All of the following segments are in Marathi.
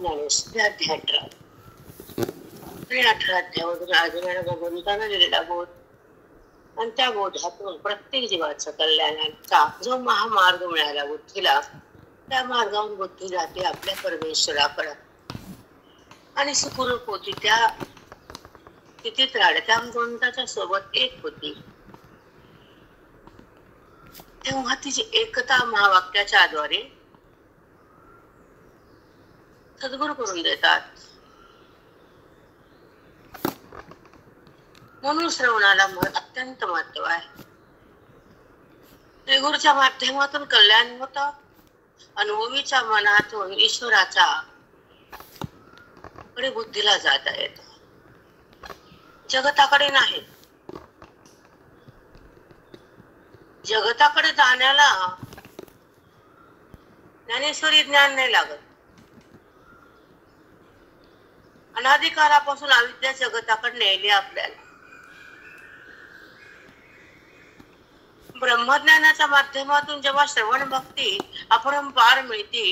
ज्ञानेश्वरी अध्याय 18 अध्यायामधून अर्जुनाला भगवंतानं दिलेला बोध आणि त्या बोधातून प्रत्येक जीवाचं कल्याणाचा जो महामार्ग मिळाला बुद्धीला, त्या मार्गावरून बुद्धी जाते आपल्या परमेश्वराकडे आणि सुखरूप होती. त्या स्थितीत राहते, त्या भगवंताच्या सोबत एक होती. तेव्हा तिची एकता महावाक्याच्या आद्वारे सद्गुरू करून देतात. म्हणून श्रवणाला अत्यंत महत्व आहे. श्रीगुरूच्या माध्यमातून कल्याण होत, अनुभवीच्या मनातून ईश्वराच्या कडे बुद्धीला जाता येत, जगताकडे नाही. जगताकडे जाण्याला ज्ञानेश्वरी ज्ञान नाही लागत. अनादिकालापासून अविद्या जगताकडे नेली आपल्याला. ब्रह्मज्ञानाच्या माध्यमातून जेव्हा श्रवण भक्ती अपरंपार मिळते,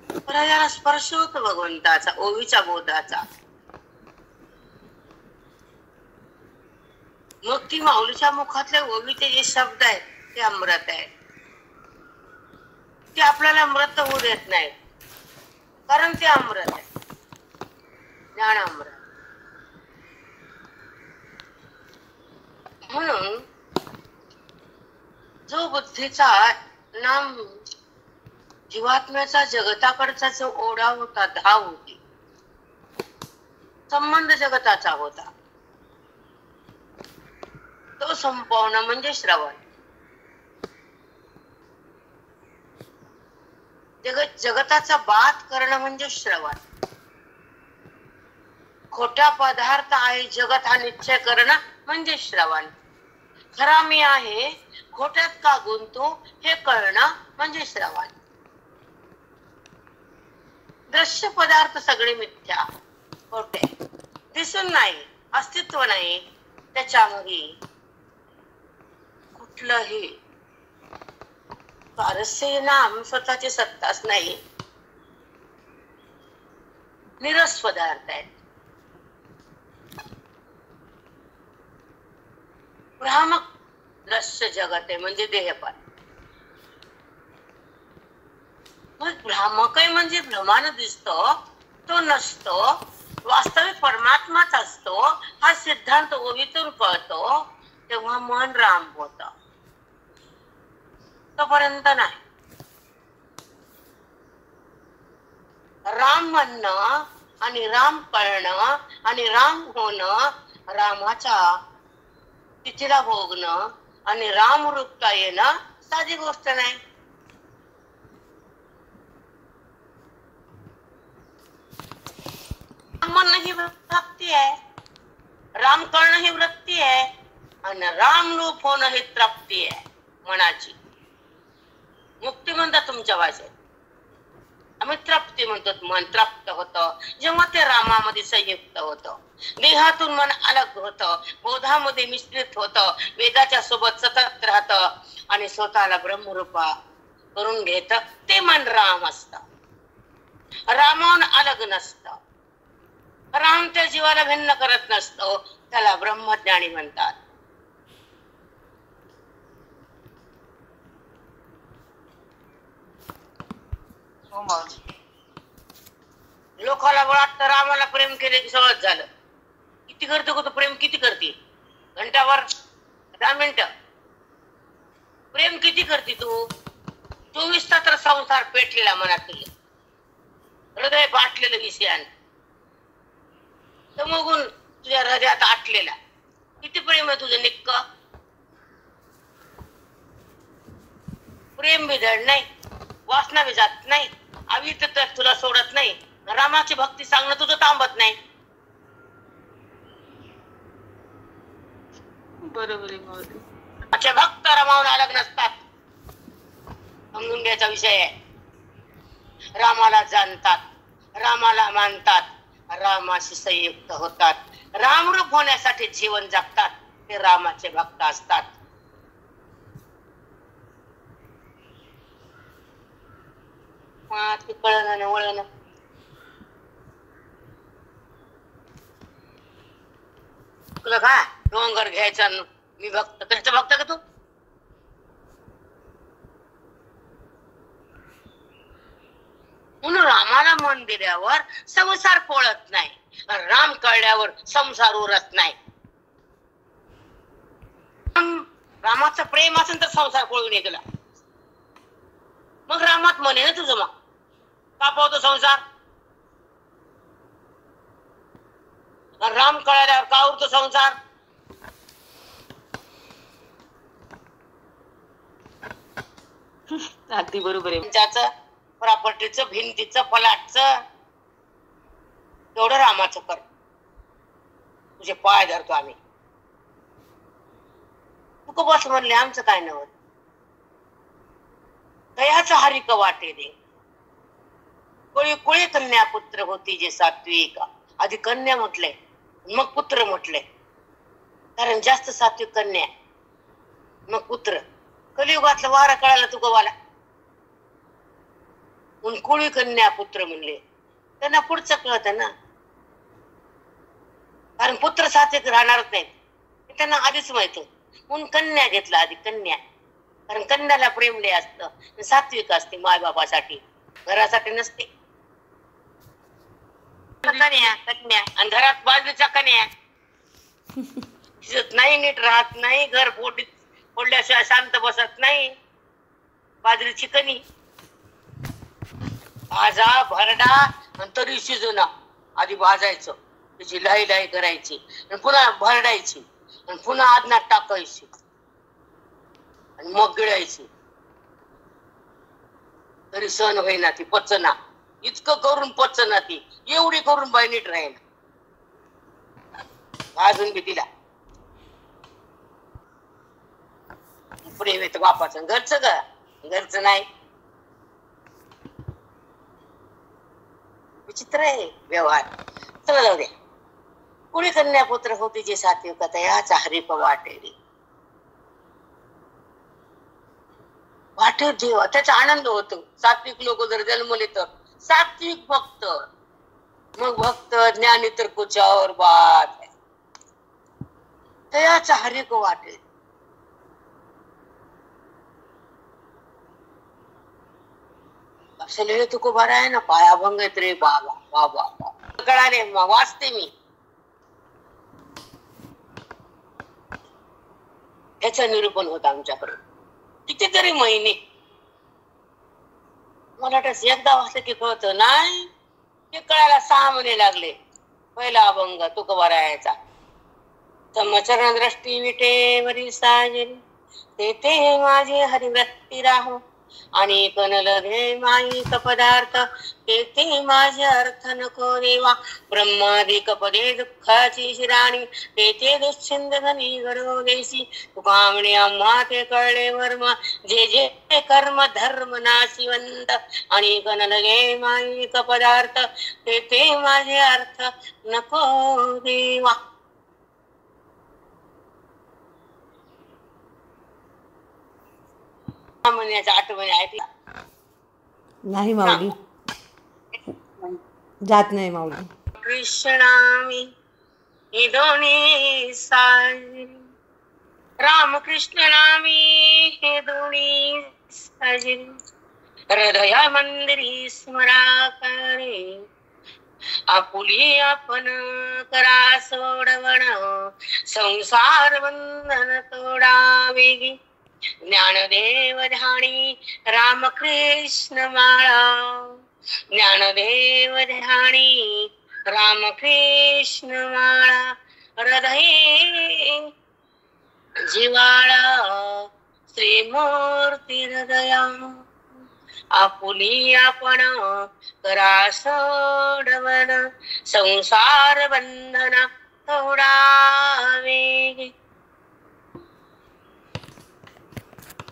हृदयाला स्पर्श होतो भगवंताचा, ओवीच्या बोधाचा. मग ती माऊलीच्या मुखातले ओवीचे जे शब्द आहेत ते अमृत आहेत. ते आपल्याला अमृत होऊ देत नाही, कारण ते अमृत आहे, ज्ञान अमृत. म्हणून जो बुद्धीचा नाम जीवात्म्याचा जगताकडचा जो ओढा होता, धाव होती, संबंध जगताचा होता, तो संपवणं म्हणजे श्रवण. जगताचा बात करणं म्हणजे श्रवण. खोटा पदार्थ आहे जगत हा निश्चय करणं म्हणजे श्रवण. खरा मी आहे, खोट्यात का गुंतो हे कळणं म्हणजे श्रवण. दृश्य पदार्थ सगळे मिथ्या, खोटे, दिसून नाही, अस्तित्व नाही, त्याच्यामध्ये कुठलंही स्वारस्य नाम स्वतःची सत्ताच नाही, निरस पदार्थ आहेत. भ्रामक दृश्य जगत आहे म्हणजे देहपात. भ्रामक आहे म्हणजे भ्रमानं दिसतो, तो नसतो, वास्तविक परमात्माच असतो. हा सिद्धांत ओवीतून कळतो तेव्हा मन राम होत, तोपर्यंत नाही. राम म्हणणं आणि राम कळणं आणि राम होणं, रामाच्या तिथीला भोगणं आणि राम रूपता येणं साधी गोष्ट नाही. राम म्हणणं ही वृत्ती आहे, राम कळणं ही वृत्ती आहे आणि राम रूप होणं ही तृप्ती आहे मनाची. मुक्ती म्हणतात तुमच्या भाषेत, आम्ही तृप्ती म्हणतो. मन तृप्त होतं जेव्हा ते रामामध्ये संयुक्त होतं, देहातून मन अलग होतं, बोधामध्ये मिश्रित होतं, वेदाच्या सोबत सतत राहतं आणि स्वतःला ब्रह्मरूपा करून घेत. ते मन राम असत, रामाहून अलग नसत. राम त्या जीवाला भिन्न करत नसतो, त्याला ब्रह्मज्ञानी म्हणतात. लोकाला वाटतं रामाला प्रेम केले की सगळंच झालं. किती करतो का प्रेम? किती करते? घंटावर 10 मिनिटं प्रेम किती करते तू? 24 तास तर संसार पेटलेला मनात तुझे, हृदय बाटलेलं विषयान, तमोगुण तुझ्या हृदयात आटलेला. किती प्रेम आहे तुझं निक्क? प्रेम बी धड नाही, वासना बी जात नाही, अवित तर तुला सोडत नाही. रामाची भक्ती सांगणं तुझं थांबत नाही. बरोबर आहे. भक्त रामाहून अलग नसतात, समजून घ्यायचा विषय आहे. रामाला जाणतात, रामाला मानतात, रामाशी संयुक्त होतात, रामरूप होण्यासाठी जीवन जगतात, ते रामाचे भक्त असतात. ते कळण वळण. तुला काय डोंगर घ्यायचा मी भक्त त्याचा भक्त का तू? म्हणून रामाला मन दिल्यावर संसार पोळत नाही, राम कळल्यावर संसार उरत नाही. रामाचं प्रेम असेल तर संसार पळून येतला. मग रामात मन आहे ना तुझं, मग का पावतो संसार? राम कळल्यावर का उरतो संसार? अगदी बरोबर आहे. त्याचं प्रॉपर्टीचं, भिंतीचं, फलाटचं तेवढं रामाचं कर. तुझे पाय धरतो आम्ही. तू बस म्हणले आमचं काय नव्हत. दयाचं हरिक वाटे दे. कोळी कोळी कन्या पुत्र होती जे सात्विक. आधी कन्या म्हटले मग पुत्र म्हटले, कारण जास्त सात्विक कन्या मग पुत्र. कलियुगातलं वारा कळाला तू गवाला. म्हणून कोळी कन्या पुत्र म्हणले. त्यांना पुढचं कळत ना, कारण पुत्र सात्विक राहणारच नाहीत हे त्यांना आधीच माहित. म्हणून कन्या घेतला आधी, कन्या. कारण कन्याला प्रेम लय असतं, सात्विक असते माय बापासाठी, घरासाठी नसते. कन्या कन्या आणि घरात बाजूच्या कन्या नाही, नीट राहत नाही, घर फोडल्याशिवाय शांत बसत नाही. बाजरीची कणी भाजा भरडा आणि तरी शिजवणं. आधी भाजायचं, त्याची लाई लाई करायची आणि पुन्हा भरडायची आणि पुन्हा आदनात टाकायची आणि मग गिळायची. तरी सण होईना, ती पचना. इतकं करून पचना ती, एवढी करून बाई नीट राहील. भाजून बी तिला प्रेम येतं बापाचं. घरचं का? घरचं नाही. विचित्र आहे व्यवहार. चला जाऊ दे. कुणी कन्या पुत्र होती जे सात्विक तयाचा हरिप वाटे रे. वाटे देवा, त्याचा आनंद होतो. सात्विक लोक जर जन्मले तर सात्विक भक्त, मग भक्त ज्ञानी तर कुछ और बात है. तयाचा हरिप वाटे. असले तुको बरा आहे ना, पायाभंग आहेत रे बाबा बाबा. कळाले वाचते मी. याचं निरूपण होत आमच्याकडे कितीतरी महिने. मला वाटत एकदा वाचलं की कळत नाही, ते कळायला 6 महिने लागले. पहिला अभंग तुकोबारा यायचा. चरण दृष्टी विटेवरी साजरी, तेथे माझे हरिवृत्ती राहो. आणि कनलघे माईक पदार्थ, तेथे माझे अर्थ नको देवा. ब्रह्मादिक पदे दुःखाची शिराणी, तेथे दुश्चिंद धनी घडो देशी. तुका म्हणे आम्हा ते कळले वर्म, जे जे कर्म धर्म नाशिवंत. आणि कनलघे माईक पदार्थ, तेथे माझे अर्थ नको देवा. म्हणण्याच्या आठवणी ऐकला नाही माऊली, जात नाही माऊली. कृष्णामी हे दोन्ही साजरी, रामकृष्ण नामी हे दोन्ही साजरी. हृदया मंदिरी स्मरा करे, आपुली आपण करा सोडवण. संसार बंधन तोडावे, ज्ञानदेव ध्यानी रामकृष्ण माळा. ज्ञानदेव ध्यानी रामकृष्ण माळा. हृदये जिवाळा श्रीमूर्ती हृदया. आपुली आपण करा सोडवण. संसार बंधन तोडावे.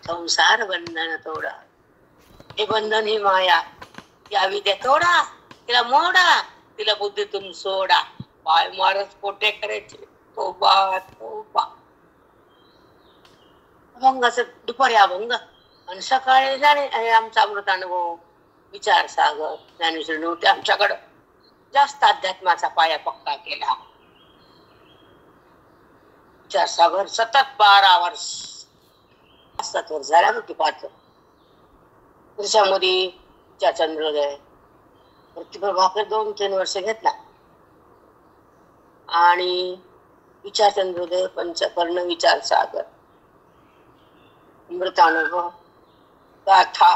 संसार बंधन तोडा. हे बंधन ही माया, या विद्या तोडा, तिला मोडा, तिला बुद्धीतून सोडा. पाय मारच पोटे करायचे. तोबा तोबा. अभंगाचं दुपारी अभंग आणि सकाळी जाणे आमचा अमृत अनुभव. विचारसागर ज्ञानेश्वर नव्हते आमच्याकडं. जास्त अध्यात्माचा पाया पक्का केला. विचारसागर सतत 12 वर्ष 7 वर्ष झाला होती 5 वर्षामध्ये चंद्रोदय प्रतिभाकर 2-3 वर्ष घेतला आणि विचार चंद्रोदय पंचकर्ण विचारसागर अमृतानुभव गाथा.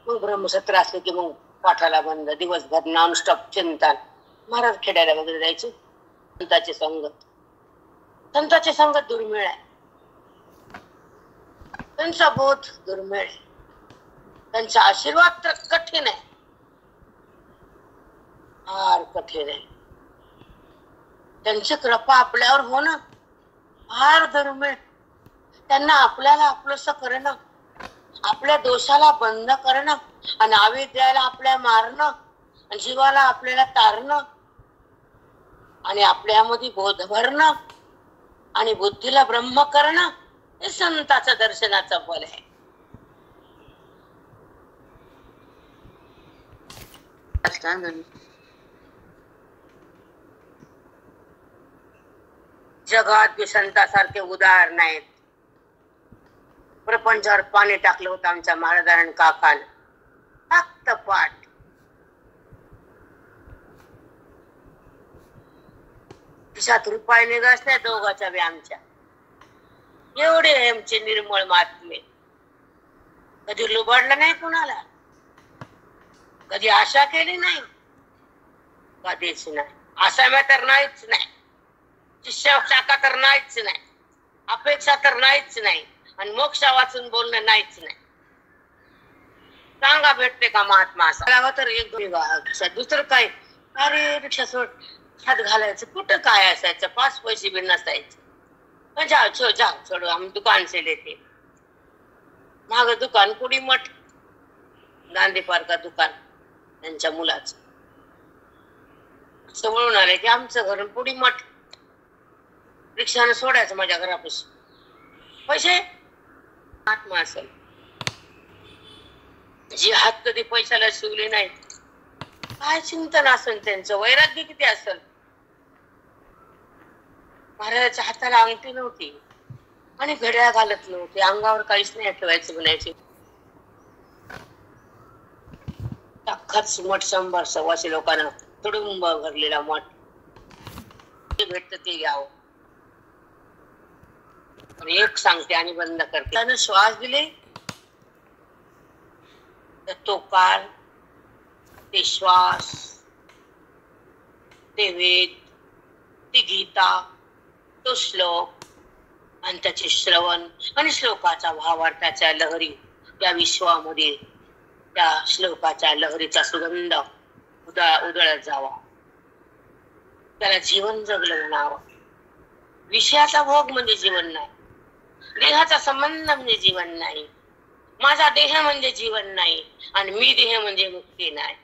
मग ब्रह्मसत्र असले की मग पाठाला बंद, दिवसभर नॉनस्टॉप चिंतन. महाराज खेड्याला वगैरे जायचे. संतांची संगत दुर्मिळ आहे. त्यांचा बोध दुर्मिळ आहे. त्यांचा आशीर्वाद तर कठीण आहे, फार कठीण आहे. त्यांची कृपा आपल्यावर होणं फार दुर्मिळ. त्यांना आपल्याला आपलंसं करणं, आपल्या दोषाला बंद करणं आणि अविद्याला आपल्या मारणं आणि जीवाला आपल्याला तारणं आणि आपल्यामध्ये बोध भरणं आणि बुद्धीला ब्रह्म करणं हे संताचं दर्शनाचं बल आहे. जगात संतासारखे उदार नाहीत. प्रपंचावर पाणी टाकलं होतं आमच्या महाराजांनी काकाला. फक्त पाठ. खिशात रुपये निघास नाही दोघाच्या बी आमच्या. एवढे आमचे निर्मळ महात्मे. कधी लुबाडलं नाही कुणाला, कधी आशा केली नाही, कधीच नाही. आसाम्या तर नाहीच नाही, शिष्य शाखा तर नाहीच नाही, अपेक्षा तर नाहीच नाही आणि मोक्षा वाचून बोलणं नाहीच नाही. सांगा भेटते का महात्मा असा तर एक दुसरं काय. अरे रिक्षा सोड, हात घालायचं कुठं काय असायचं, 5 पैसे बी नसायचे. जाओ छोडो हम दुकान से लेते. माग दुकान कुडी मठ गांधी पार्का दुकान त्यांच्या मुलाचं. असं म्हणून आले की आमचं घर पुढी मठ. रिक्षाने सोडायचं माझ्या घरापासून. पैसे आत्मा असेल जी हात कधी पैशाला शिवले नाही, काय चिंतन असेल त्यांचं, वैराग्य किती असेल. महाराजाच्या हाताला अंगठी नव्हती आणि घड्याळ घालत नव्हते, अंगावर काहीच नाही ठेवायचं म्हणायचे. अख्खाच मठ 100-125 लोकांना तुडुंब भरलेला मठ. भेटत ते घ्यावं. एक सांगते आणि बंद करते. त्यानं श्वास दिले तर तो काळ, ते श्वास, ते वेद, ती गीता, तो श्लोक आणि त्याचे श्रवण आणि श्लोकाचा भावार्थाच्या लहरी त्या विश्वामध्ये त्या श्लोकाच्या लहरीचा सुगंध उधळत जावा. त्याला जीवन जगलं म्हणावं. विषयाचा भोग म्हणजे जीवन नाही, देहाचा संबंध म्हणजे जीवन नाही, माझा देह म्हणजे जीवन नाही आणि मी देह म्हणजे मुक्ती नाही.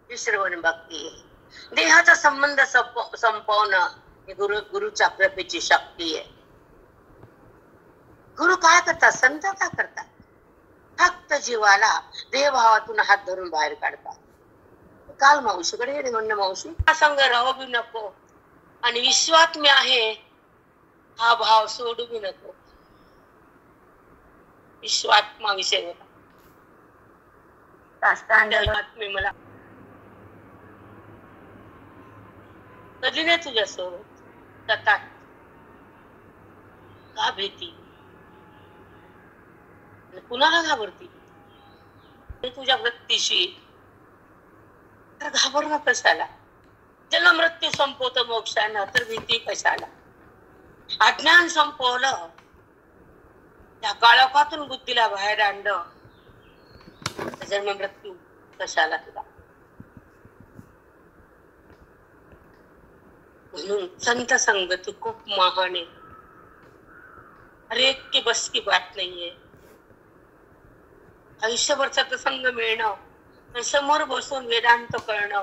श्रवण भक्ती. देहाचा संबंध संपवणं ही गुरुच्या कृपेची शक्ती आहे. गुरु काय करतात, संत काय करतात, फक्त जीवाला देहभावातून हात धरून बाहेर काढतात. काल मावशीकडे गेले, म्हणणं मावशी संग राहू बी नको आणि विश्वात मी आहे हा भाव सोडू बी नको. विश्वात्मा विषय होता. मला कधी नाही तुझ्यासोबत का भीती, कुणाला घाबरती तुझ्या वृत्तीशी, तर घाबरणं कशाला. जन्म मृत्यू संपवतो मोक्षानं, तर भीती कशाला. अज्ञान संपवलं, त्या काळोखातून बुद्धीला बाहेर आणलं, जन्म मृत्यू कशाला तुला. म्हणून संत संगती खूप महान आहे. अरे की बस की बात नाहीये. आयुष्यभरचा संग मिळणं, समोर बसून वेदांत कळणं,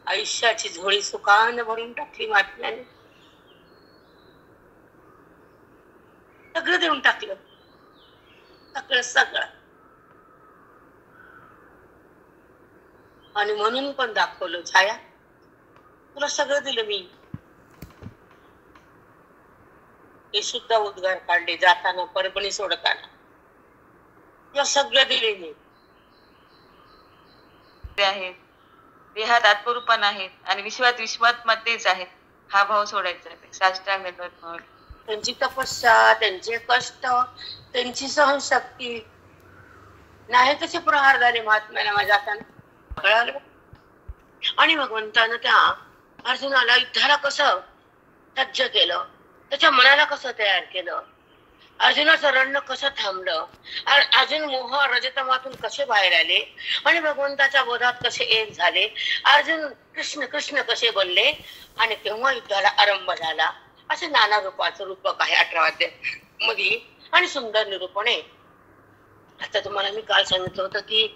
आयुष्याची झोळी सुखानं भरून टाकली महात्म्याने. सगळं देऊन टाकलं, सगळं सगळं. आणि म्हणून पण दाखवलं, छाया तुला सगळं दिलं मी. हे सुद्धा उद्गार काढले जाताना, परभणी सोडताना. तुला सगळं दिले मी. आहेत देहात आत्मरूपान आहेत आणि विश्वात विश्वात मध्येच आहेत. हा भाव सोडायचा आहे. साष्टांग दंडवत माऊली. त्यांची तपस्या, त्यांचे कष्ट, त्यांची सहनशक्ती नाही तसे प्रहार झाले महात्म्याला माझ्या जाताना कळालं. आणि भगवंतानं त्या अर्जुनाला युद्धाला कसं सज्ज केलं, त्याच्या मनाला कसं तयार केलं, अर्जुनाचं रडणं कसं थांबलं, अर्जुन मोह रजतमातून कसे बाहेर आले आणि भगवंताच्या बोधात कसे एक झाले, अर्जुन कृष्ण कृष्ण कसे बनले आणि तेव्हा युद्धाला आरंभ झाला. असे नाना रूपाचं रूपक आहे 18व्या अध्यायात मध्ये. आणि सुंदर निरूपण आहे. आता तुम्हाला मी काल सांगितलं होतं की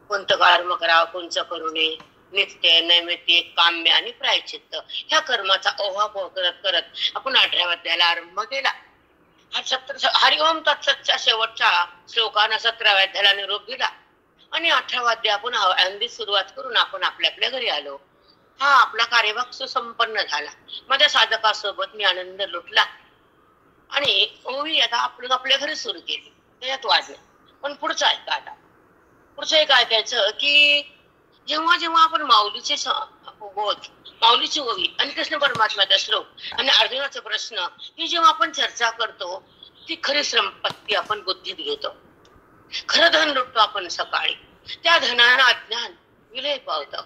कोणतं कर्म करावं, कोणचं करू नये, नित्य नैमित्तिक काम्य आणि प्रायश्चित्त ह्या कर्माचा ओहापोह करत करत आपण 18व्या अध्यायाला आरंभ केला. हरिओम तत्सतच्या शेवटच्या श्लोकानं 17व्या अध्यायाला निरोप दिला आणि 18वा अध्याय आपण आनंदी सुरुवात करून आपण आपल्या घरी आलो. हा आपला कार्यभाग सुसंपन्न झाला. माझ्या साधकासोबत मी आनंद लुटला आणि ओवी आता आपण आपल्या घरी सुरू केली, त्याच्यात वाढलं. पण पुढचं ऐका आता. पुढचं एक ऐकायचं की जेव्हा जेव्हा आपण माऊलीचे बोध, माऊलीची ओवी आणि कृष्ण परमात्म्याचा श्लोक आणि अर्जुनाचा प्रश्न ही जेव्हा आपण चर्चा करतो, ती खरी संपत्ती आपण बुद्धीत घेतो. खरं धन लुटतो आपण सकाळी. त्या धनानं अज्ञान विलय पावतं,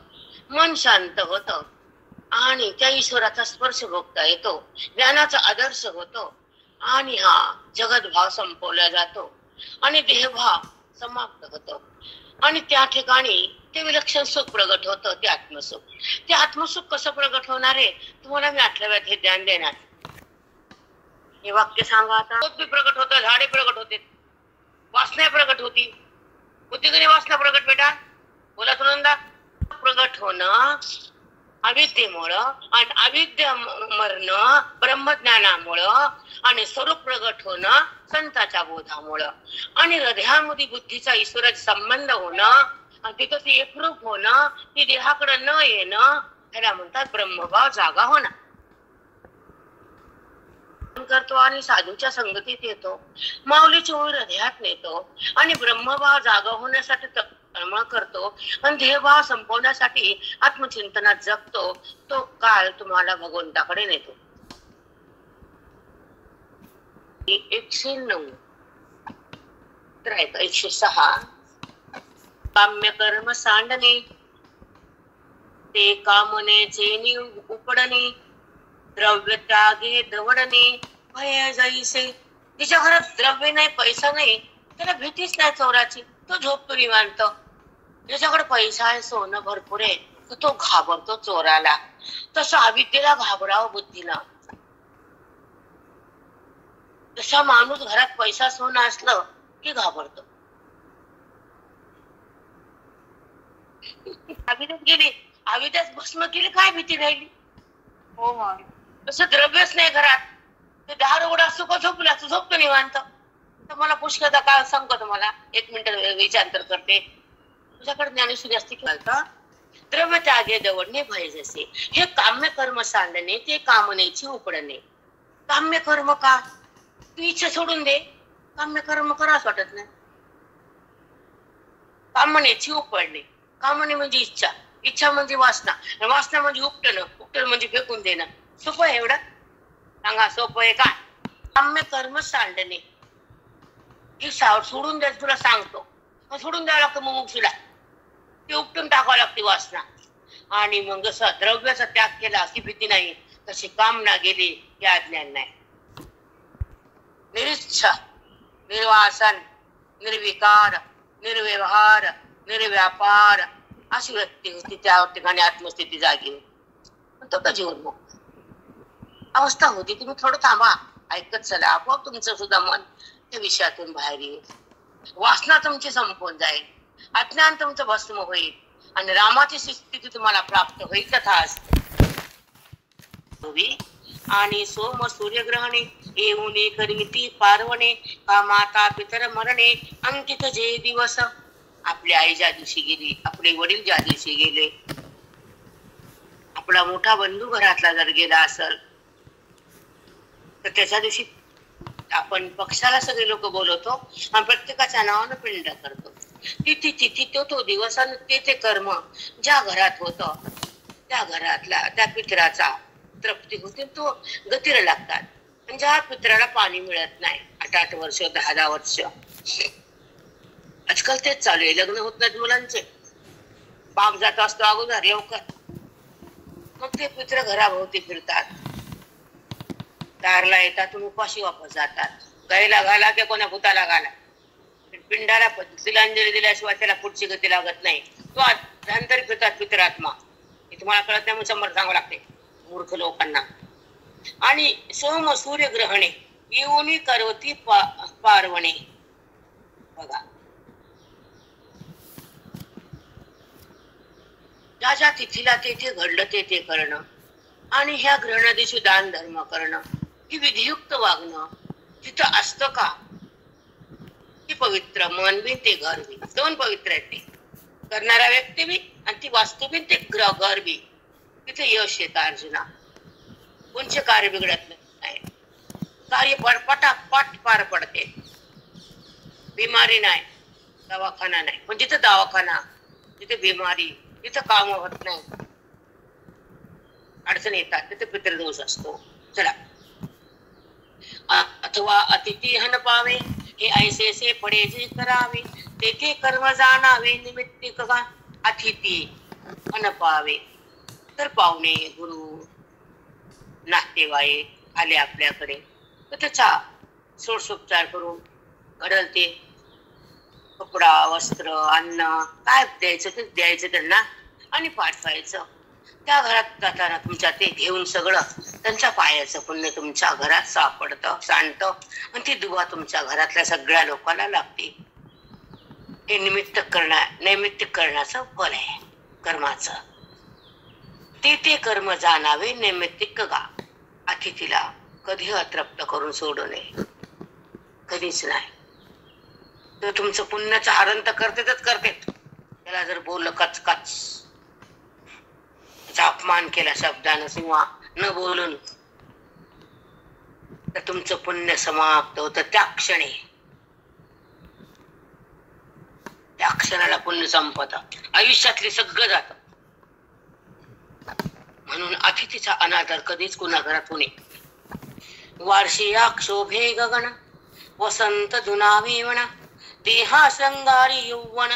मन शांत होतं आणि त्या ईश्वराचा स्पर्श भोगता येतो, ज्ञानाचा आदर्श होतो आणि हा जगत भाव संपवला जातो आणि देहभाव समाप्त होतो आणि त्या ठिकाणी ते विलक्षण सुख प्रगट होतं, ते आत्मसुख. ते आत्मसुख कसं प्रगट होणार आहे तुम्हाला मी 18व्यात हे ध्यान देणार. हे वाक्य सांगा आता. प्रगट होतं, झाडे प्रगट होते, वासना प्रगट होती. बुद्धिगणी वासना प्रगट बेटा बोला तुनंदा. प्रगट होणं अविद्येमुळं आणि अविद्या मरणं ब्रह्मज्ञानामुळं आणि स्वरूप प्रगट होणं संताच्या बोधामुळं आणि हृदयामध्ये बुद्धीचा ईश्वराचा संबंध होणं आणि तिथं ती एकरूप होणं, ती देहाकडे न येणं, ह्याला म्हणतात ब्रह्मभाव जागा होणं. करतो आणि साधूच्या संगतीत येतो, माऊलीची ओळी हृदयात नेतो आणि ब्रह्मभाव जागा होण्यासाठी तळमळ करतो आणि देहभाव संपवण्यासाठी आत्मचिंतनात जगतो. तो काळ तुम्हाला भगवंताकडे नेतो. 109 तर ऐका 106. काम्य कर्म सांडणे ते कामनेचे उपडणे, द्रव्य त्यागे दवडणे भय जैसे. तिच्या घरात द्रव्य नाही, पैसा नाही, त्याला भीतीच नाही चोराची, तो झोपतो निवांत. ज्याच्याकडे पैसा आहे, सोनं भरपूर आहे, तो घाबरतो चोराला. तसं अविद्येला घाबरावं बुद्धीला. तसा माणूस घरात पैसा सोनं असलं की घाबरतो. अविद्यात गेली, अविद्यात भस्म केली, काय भीती राहिली. हो मग तसं द्रव्यच नाही घरात, ते दार उघडा असतो का झोपला तू झोपतो निवांत. तर मला पुष्कळदा काय सांगतो तुम्हाला, 1 मिनिट विचार करते. तुझ्याकडे ज्ञानेश्वरी असते की का द्रव्य त्यागे दवडणे भय जसे. हे काम्य कर्म सांडणे ते कामनेची उपडणे. काम्य कर्म का, तू इच्छा सोडून दे, काम्य कर्म करावंच वाटत नाही. कामनेची उपडणे, कामने म्हणजे इच्छा, इच्छा म्हणजे वासना, वासना म्हणजे उपटणं, उपटणं म्हणजे फेकून देणं. सोपं आहे एवढं सांगा, सोपं आहे का. काम्य कर्म सांडणे हे सोडून द्यायचं तुला सांगतो. सोडून द्यावं लागतं मग मुक्षीला, ते उपटून टाकावं लागते वासना. आणि मग जसं द्रव्याचा त्याग केला की भीती नाही, तशी कामना गेली की अज्ञान नाही. निरिच्छा, निर्वासन, निर्विकार, निर्व्यवहार, निर्व्यापार अशी व्यक्ती होती. त्या ठिकाणी आत्मस्थिती जागी होती, तो का जीवनमुक्त अवस्था होती. तुम्ही थोडं थांबा, ऐकत चला, आपोआप तुमचं सुद्धा मन त्या विषयातून बाहेर येईल. वासना तुमची संपून जाईल, अज्ञान तुमचं भस्म होईल आणि रामाची स्थिती तुम्हाला प्राप्त होईल तथा असते. आणि सोम सूर्यग्रहणे येऊन करीती पार्वणे का माता पितर मरणे अंकित जे दिवस. आपली आई ज्या दिवशी गेली, आपले वडील ज्या दिवशी गेले, आपला मोठा बंधू घरातला जर गेला असेल तर त्याच्या दिवशी आपण पक्षाला सगळे लोक बोलवतो आणि प्रत्येकाच्या नावानं पिंड करतो. तिथी तिथी तो दिवस आणि ते कर्म ज्या घरात होत त्या घरातला त्या पितराचा तृप्ती होते, तो गतीला लागतात. आणि ज्या पितराला पाणी मिळत नाही 8-8 वर्ष 10-10 वर्ष, आजकाल तेच चालू आहे. लग्न होत नाहीत मुलांचे, बाप जात असतो अगोदर लवकर, मग ते पित्र घराभोवती फिरतात, दारला येतात, उपाशी वापस जातात. गायला घाला की कोणा भूताला घाला, पिंडाला तिलांजली दिल्याशिवाय त्याला पुढची गती लागत नाही. तो अंतरी फिरतात पितरात्मा. हे तुम्हाला कळत नाही, मग 100 सांगावं लागते मूर्ख लोकांना. आणि सोम सूर्य ग्रहणे येऊनी करवती पार्वणे. बघा, ज्या ज्या तिथीला ते घडलं ते करणं आणि ह्या ग्रहणा दिवशी दान धर्म करणं, ही विधियुक्त वागणं तिथं असतं का? ती पवित्र मन बी ते घर बी, दोन पवित्र आहेत. ते करणारा व्यक्ती बी आणि ती वास्तू बी, ते घर बी. तिथे यश येतं अर्जुना. कोणचे कार्य बिघडत नाही, कार्य पटापट पार पडते. बिमारी नाही, दवाखाना नाही, पण जिथे दवाखाना तिथे बिमारी, तिथं काम होत नाही, अडचण येतात, तिथे पितृदोष असतो. चला, अथवा अतिथी हन पावे हे ऐसे पडे जे करावे, तेथे कर्म जाणावे निमित्तिक का अतिथी हन पावे. तर पाहुणे गुरु नातेवाईक आले आपल्याकडे तर त्याचा सोडसोपचार करून घडल ते कपडा वस्त्र अन्न काय द्यायचं ते द्यायचं त्यांना आणि पाठवायचं. त्या घरात जाताना तुमच्या ते घेऊन सगळं त्यांच्या पायाचं पुण्य तुमच्या घरात सापडतं, सांडतं आणि ती दुवा तुमच्या घरातल्या सगळ्या लोकांना लागते. हे नैमित्तिक करण्याचं फल आहे कर्माचं. ते कर्म जाणावे नैमित्तिक का. अतिथीला कधी अतृप्त करून सोडू नये, कधीच नाही. तर तुमचं पुण्याचं हरण तर करते. त्याला जर बोललं कचकच, त्याचा अपमान केला शब्दानं किंवा न बोलून, तर तुमचं पुण्य समाप्त होतं त्या क्षणी. त्या क्षणाला पुण्य संपत, आयुष्यातली सगळं जात. म्हणून अतिथीचा अनादर कधीच कुणा घरात होणे. वार्षिया क्षोभे गगन वसंत जुनावी म्हणा, देहा शृंगारी यौवन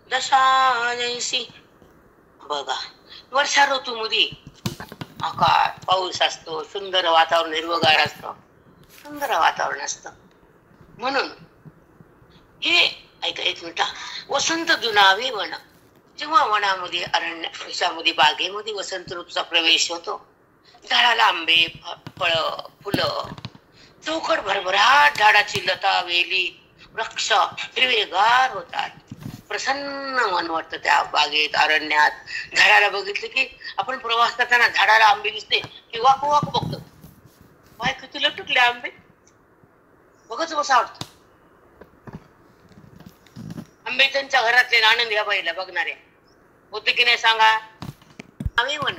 दशा जैसी. बघा, वर्षा ऋतूमध्ये आकाश पाऊस असतो, सुंदर वातावरण, हिरवगार असतं, सुंदर वातावरण असतं. म्हणून हे ऐका एक मिनिट. वसंत जुनावे वन, जेव्हा वनामध्ये अरण्यामध्ये बागेमध्ये वसंत ऋतूचा प्रवेश होतो, झाडाला आंबे फळ फुलं चौकट भरभराट, झाडाची लता वेली वृक्ष हिरवेगार होतात. प्रसन्न मन वाटतं त्या बागेत अरण्यात. झाडाला बघितलं की आपण प्रवास करताना झाडाला आंबे दिसते की वाकू बघतो, बाय किती लटकले आंबे, बघच बसा वाटतं. आंबे त्यांच्या घरातले आनंद या बाईला बघणारे होते की नाही सांगा. आम्ही म्हण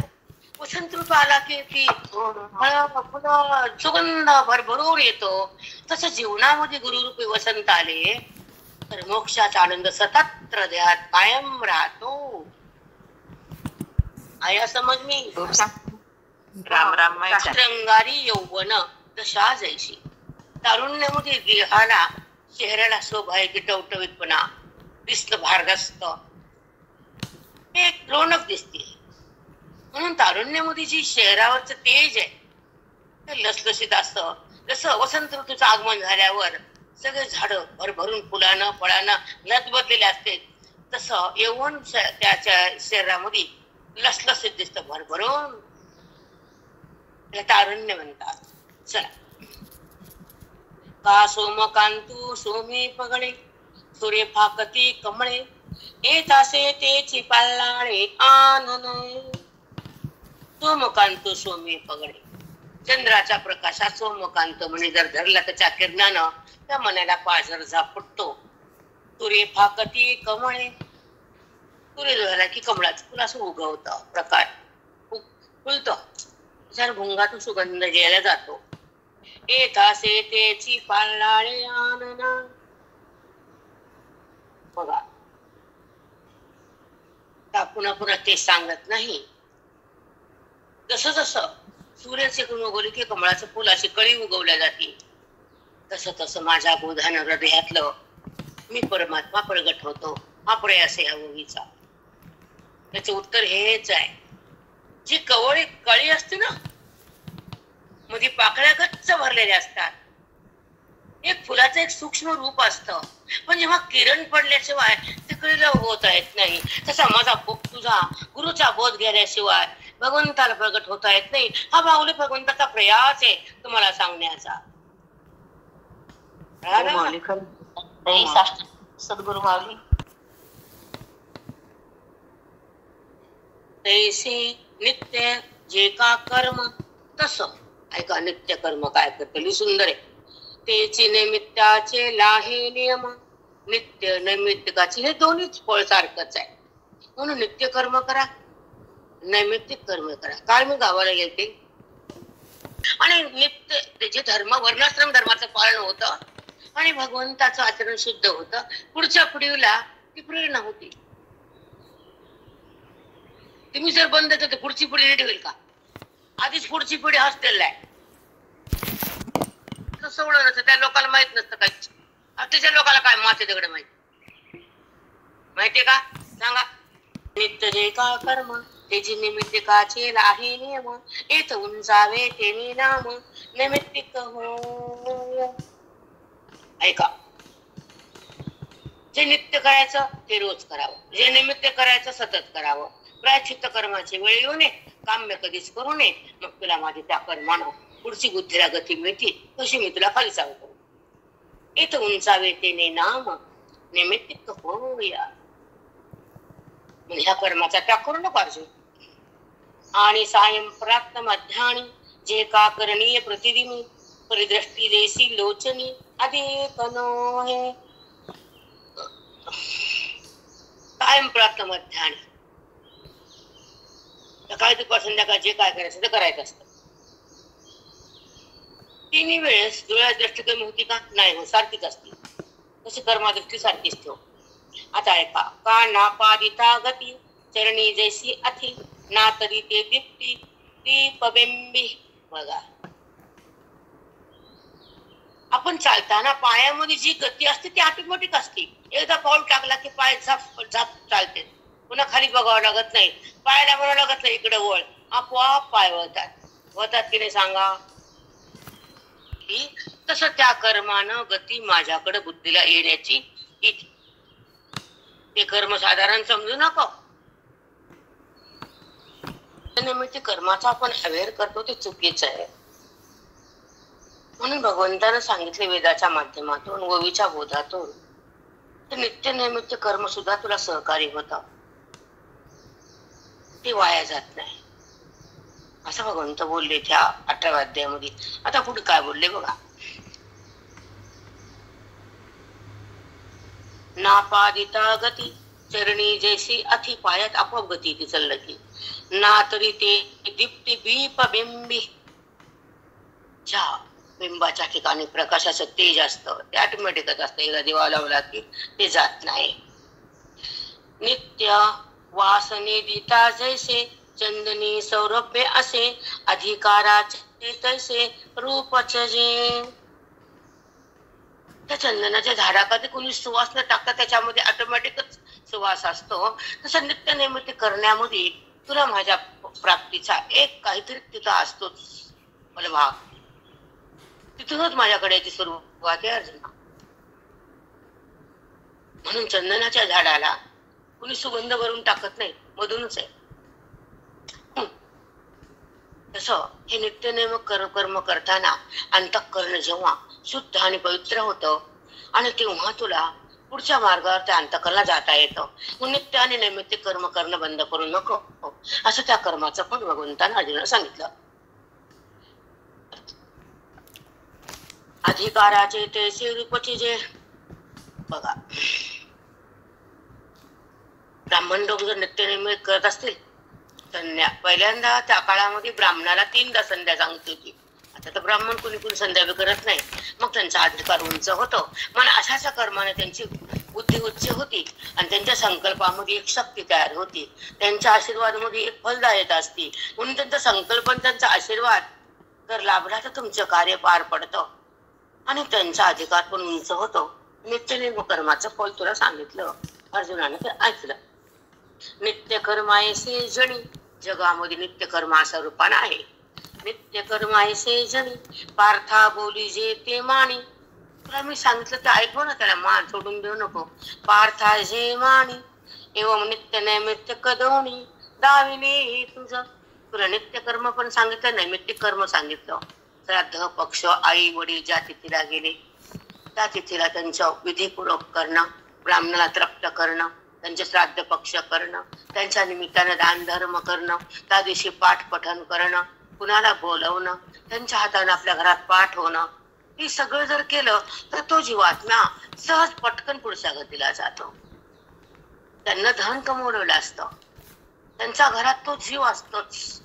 वसंत ऋतू आला की फुलं सुगंध भरभरून येतो. तसं जीवनामध्ये गुरुरूपी वसंत आले तर मोक्षाचा आनंद सतत हृदयात कायम राहतो. आया समज मी. राम राम. रंगारी यौवन दशा जैशी. तारुण्यामध्ये देहाला चेहऱ्याला शोभा आहे की टवटवीतपणा दिसतं, भारदस्त एक रौनक दिसते. म्हणून तारुण्यामध्ये जी शहरावरच तेज आहे ते लसलशीत असतं. जसं वसंत ऋतूचं आगमन झाल्यावर सगळे झाड भरभरून फुलानं फळानं लदबदलेले असते, तसं यौवन त्याच्या शरीरामध्ये लसलशीत दिसतं, भरभरून. तारुण्य म्हणतात. चला, का सोमकांतू सोमे पगळे सूर्य फाकती कमळे येतासे तेची पाल्लाळे आनन सोमकांत सोमे पगडे. चंद्राच्या प्रकाशात सोमकांत म्हणे जर धरला त्याच्या किरणानं त्या मनाला पाझर झापटतो. सूर्य फाकती कमळे. सूर्य झाला की कमळाचं फुल असं उगवतं, प्रकाश फुलत, जर भुंगातून सुगंध घ्यायला जातो. येतासे तेची पाल्लाळे आनन. बघा पुन्हा पुन्हा ते सांगत नाही. जसं जसं सूर्याचे गुण उगवले की कमळाचं फुल अशी कळी उगवल्या जाते, तसं तसं माझ्या बोधानं हृदयातलं मी परमात्मा प्रगट होतो. हा प्रयास आहे ओवीचा. त्याचं उत्तर हेच आहे. जी कळी असते ना, मध्ये पाकळ्या गच्च भरलेल्या असतात, एक फुलाचं एक सूक्ष्म रूप असतं, पण जेव्हा किरण पडल्याशिवाय ते कळीला उगवता येत नाही. तसा माझा तुझा गुरुचा बोध घेण्याशिवाय भगवंताला प्रगट होता येत नाही. हा माऊली भगवंताचा प्रयास आहे तुम्हाला सांगण्याचा. सद्गुरु माऊली. तैसे नित्य जे का कर्म तस ऐका. नित्य कर्म काय करते सुंदर आहे. तेचे नैमित्ताचे लाहे नियम. नित्य नैमित्तिकाचे हे दोन्हीच फळ सारखंच आहे. म्हणून नित्य कर्म करा, नैमित्तिक कर्म करा. काल मी गावाला गेलते आणि नित्य जे धर्म वर्णाश्रम धर्माचं पालन होतं आणि भगवंताचं आचरण शुद्ध होतं. पुढच्या पिढीला ती प्रेरणा होती. तुम्ही जर बंद केलं तर पुढची पिढी नीट होईल का? आधीच पुढची पिढी हॉस्टेलला आहे. सवड नसतं, त्या लोकांना माहित नसतं काहीच. त्याच्या लोकांना काय माते दगड माहितीये का? सांगा. नित्य जे का कर्म त्याची निमित्तिकाचे लाहे नियम. येत उंचावे तेने नाम नैमित्तिक हो. ऐका. जे नित्य करायचं ते रोज करावं, जे निमित्त करायचं सतत करावं. प्रायश्चित्त कर्माची वेळ येऊ नये, काम्य कधीच करू नये. मग तुला माझी त्या कर्मानं पुढची बुद्धीला गती मिळते. तशी मी तुला खाली सांगतो. इथं उंचावे तेने नाम नैमित्तिक होऊया. म्हणजे ह्या कर्माचा त्याग करू नको अर्जुन. आणि सायं प्राप्त मध्याणी जे का करणीय प्रतिदिनी परिदृष्टी देसी लोचनी अधिक नोहे. कायम प्राप्त मध्याणी सकाळी दुपार संध्याकाळ जे काय करायचं ते करायचं असतं. तिन्ही वेळेस डोळ्यात दृष्टी कमी होती का? नाही हो, सारखीच असते. तशी कर्मादृष्टी सारखीच ठेव. आता ऐका. का नापादिता गती चरणी जैसी अथी ना तरी ते दीप्ती दीपबिंबी. बघा, आपण चालताना पायामध्ये जी गती असते ती ऑटोमॅटिक असते. एकदा पाऊल टाकला की पाय झाप झाप चालते. पुन्हा खाली बघावं लागत नाही, पायाला म्हणावं लागत नाही इकडे वळ. आपोआप पाय वळतात की नाही सांगा. तसं त्या कर्मानं गती माझ्याकडे बुद्धीला येण्याची इथे. ते कर्म साधारण समजू नका. निमित्त कर्माचा आपण अवेअर करतो ते चुकीचं आहे. म्हणून भगवंतानं सांगितले वेदाच्या माध्यमातून ओवीच्या बोधातून ते नित्य नैमित्त कर्म सुद्धा तुला सहकारी होतं, ते वाया जात नाही असं भगवंत बोलले त्या 18व्या अध्यायामध्ये. आता पुढे काय बोलले बघा. नापादिता गती चरणी जैसी अति. पायात आपोआप गती ती चाललं की. ना तरी ते दीप्ती दीप बिंबी. ज्या बिंबाच्या ठिकाणी प्रकाशाचं तेज असतं ते ऑटोमॅटिकच असतं. एकदा दिवा लावला की ते जात नाही. नित्य वासने दिता जैसे चंदनी सौरभ्य असे अधिकाराचे तैसे रूपच जे. त्या चंदनाच्या झाडाकडे कोणी सुवास न टाकता त्याच्यामध्ये ऑटोमॅटिकच सुवास असतो. तसं नित्य नैमित्त करण्यामध्ये तुला माझ्या प्राप्तीचा एक काहीतरी तिथं असतोच मला भाग. तिथूनच माझ्याकडे याची सुरुवात आहे अर्जुना. म्हणून चंदनाच्या झाडाला कुणी सुगंध भरून टाकत नाही, मधूनच आहे. तसं हे नित्य नेमक कर्म करताना अंतःकरण जेव्हा शुद्ध आणि पवित्र होतं आणि तेव्हा तुला पुढच्या मार्गावर त्या अंतकरणाला जाता येतं. मग नित्य आणि नैमित्तिक कर्म करणं बंद करू नको, असं त्या कर्माचं पण भगवंतानं अर्जुनाला सांगितलं. अधिकाराचे ते रूपचे जे बघा, ब्राह्मण लोक जर नित्य नियमित करत असतील तर पहिल्यांदा त्या काळामध्ये ब्राह्मणाला 3दा संध्या सांगत होती. आता तर ब्राह्मण कुणी संध्या बी करत नाही. मग त्यांचा अधिकार उंच होतो. पण अशाच कर्माने त्यांची बुद्धी उच्च होती आणि त्यांच्या संकल्पामध्ये एक शक्ती तयार होती. त्यांच्या आशीर्वादामध्ये एक फलदा येत असती. म्हणून त्यांचा संकल्प आणि त्यांचा आशीर्वाद जर लाभला तर तुमचं कार्य पार पडतं आणि त्यांचा अधिकार पण उंच होतो. नित्यनियम कर्माचं फल तुला सांगितलं. अर्जुनाने ते ऐकलं. नित्य कर्मायसे जणी, जगामध्ये नित्य कर्म असा रूपान आहे. नित्य कर्मायसे जणी पार्था बोली जे ते माणी. तुला मी सांगितलं ते ऐकव ना, त्याला मान सोडून देऊ नको. पार्था जे माणी एवं नित्य नैमित्य कदवणी दाविले तुझं. तुला नित्य कर्म पण सांगितलं, नैमित्तिक कर्म सांगितलं. श्राद्ध पक्ष, आई वडील ज्या तिथीला गेले त्या तिथीला त्यांचं विधीपूर्वक करणं, ब्राह्मणाला तृप्त करणं, त्यांचे श्राद्ध पक्ष करणं, त्यांच्या निमित्तानं दान धर्म करणं, त्या दिवशी पाठ पठण करणं, कुणाला बोलवणं, त्यांच्या हाताने आपल्या घरात पाठ होणं, हे सगळं जर केलं तर तो जीवात्मा सहज पटकन पुढच्या गतीला जातो. त्यांना धन कमवलेलं असतं, त्यांच्या घरात तो जीव असतोच.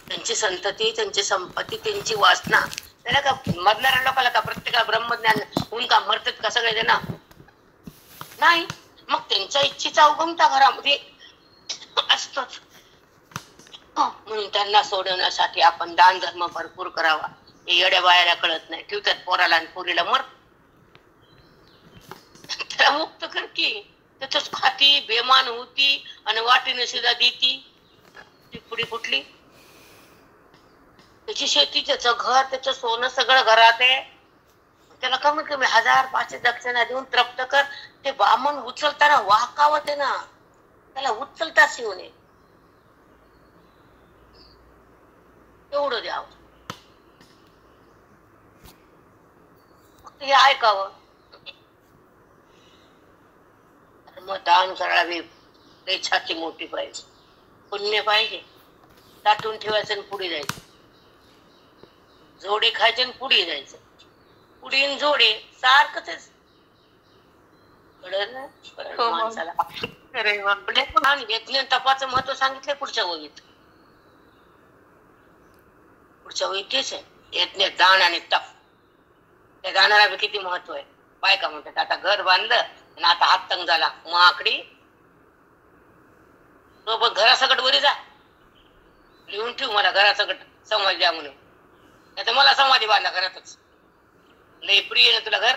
त्यांची संतती, त्यांची संपत्ती, त्यांची वासना. त्याला का मरणाऱ्या लोकांना का प्रत्येकाला ब्रह्मज्ञान होऊन का मरतात का सगळे जण? नाही. मग त्यांच्या इच्छेचा उगम त्या घरामध्ये असतोच. म्हणून त्यांना सोडवण्यासाठी आपण दान धर्म भरपूर करावा. हे येड्या बायाला कळत नाही. ठेवतात पोराला आणि पोरीला मर, त्याला मुक्त कर की. त्याच खाती बेमान होती आणि वाटीने सुद्धा देती. ती पुढे कुठली? त्याची शेती, त्याचं घर, त्याचं सोनं सगळं घरात आहे. त्याला कमीत कमी 1000-500 दक्षिणा देऊन तृप्त कर. ते ब्राह्मण उचलताना वाकावत आहे ना, त्याला उचलताच येऊ नये एवढं द्यावं. फक्त हे ऐकावं. मग दान करावे. छाती मोठी पाहिजे, पुण्य पाहिजे. दाटून ठेवायचं आणि पुढे जायचं. जोडे खायचे आणि पुढे जायचं. पुढे जोडे सारखंच माणसाला. तपाचं महत्व सांगितलंय पुढच्या वहीत. पुढच्या वहीत तेच आहे. यज्ञ, दान आणि तप. त्या दानाला बी किती महत्व आहे. बायका म्हणतात आता घर बांधलं आणि आता हात तंग झाला, महाकडी सोबत घरासकट वरी जा, लिहून ठेव मला घरासकट समाधी द्या म्हणून. नाही तर मला समाधी बांधा घरातच. लई प्रिय ना तुला घर,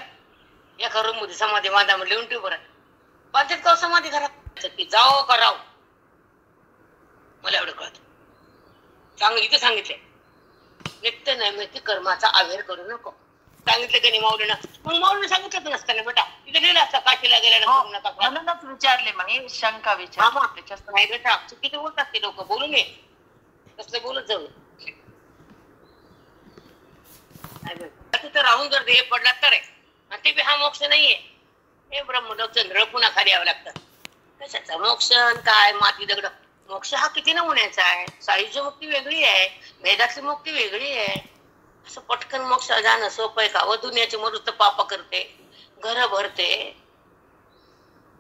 एका रूम मध्ये समाधी बांधा म्हणून लिहून ठेव. बरं बांधतात का समाधी घरात? की जाओ का राव, मला एवढं कळत. चांगलं इथे सांगितलंय, नित्य नैमित्तिक कर्माचा आवेर करू नको. सांगितलं की नाही माऊलीनं? मग माऊलीनं सांगितलं नसतं ना बेटा, तिथे गेलं असतं काशीला गेल्यानं. म्हणूनच विचारले मग, शंका विचार. नाही बेटा, चुकीचे बोलतात ते लोक. बोलू नये कसलं बोलत जाऊ. तिथं राहून जर देह पडला तर आहे, आणि ते बी हा मोक्ष नाहीये. हे ब्रह्मलोक चंद्र पुन्हा खाली यावं लागतं. कशाचा मोक्ष काय, माती दगड. मोक्ष हा किती नमुन्याचा आहे. सायुज्य मुक्ती वेगळी आहे, वेदातली मुक्ती वेगळी आहे. असं पटकन मोक्ष जाणं सोपं आहे का? व दुनियाची मरुस्त पाप करते, घर भरते,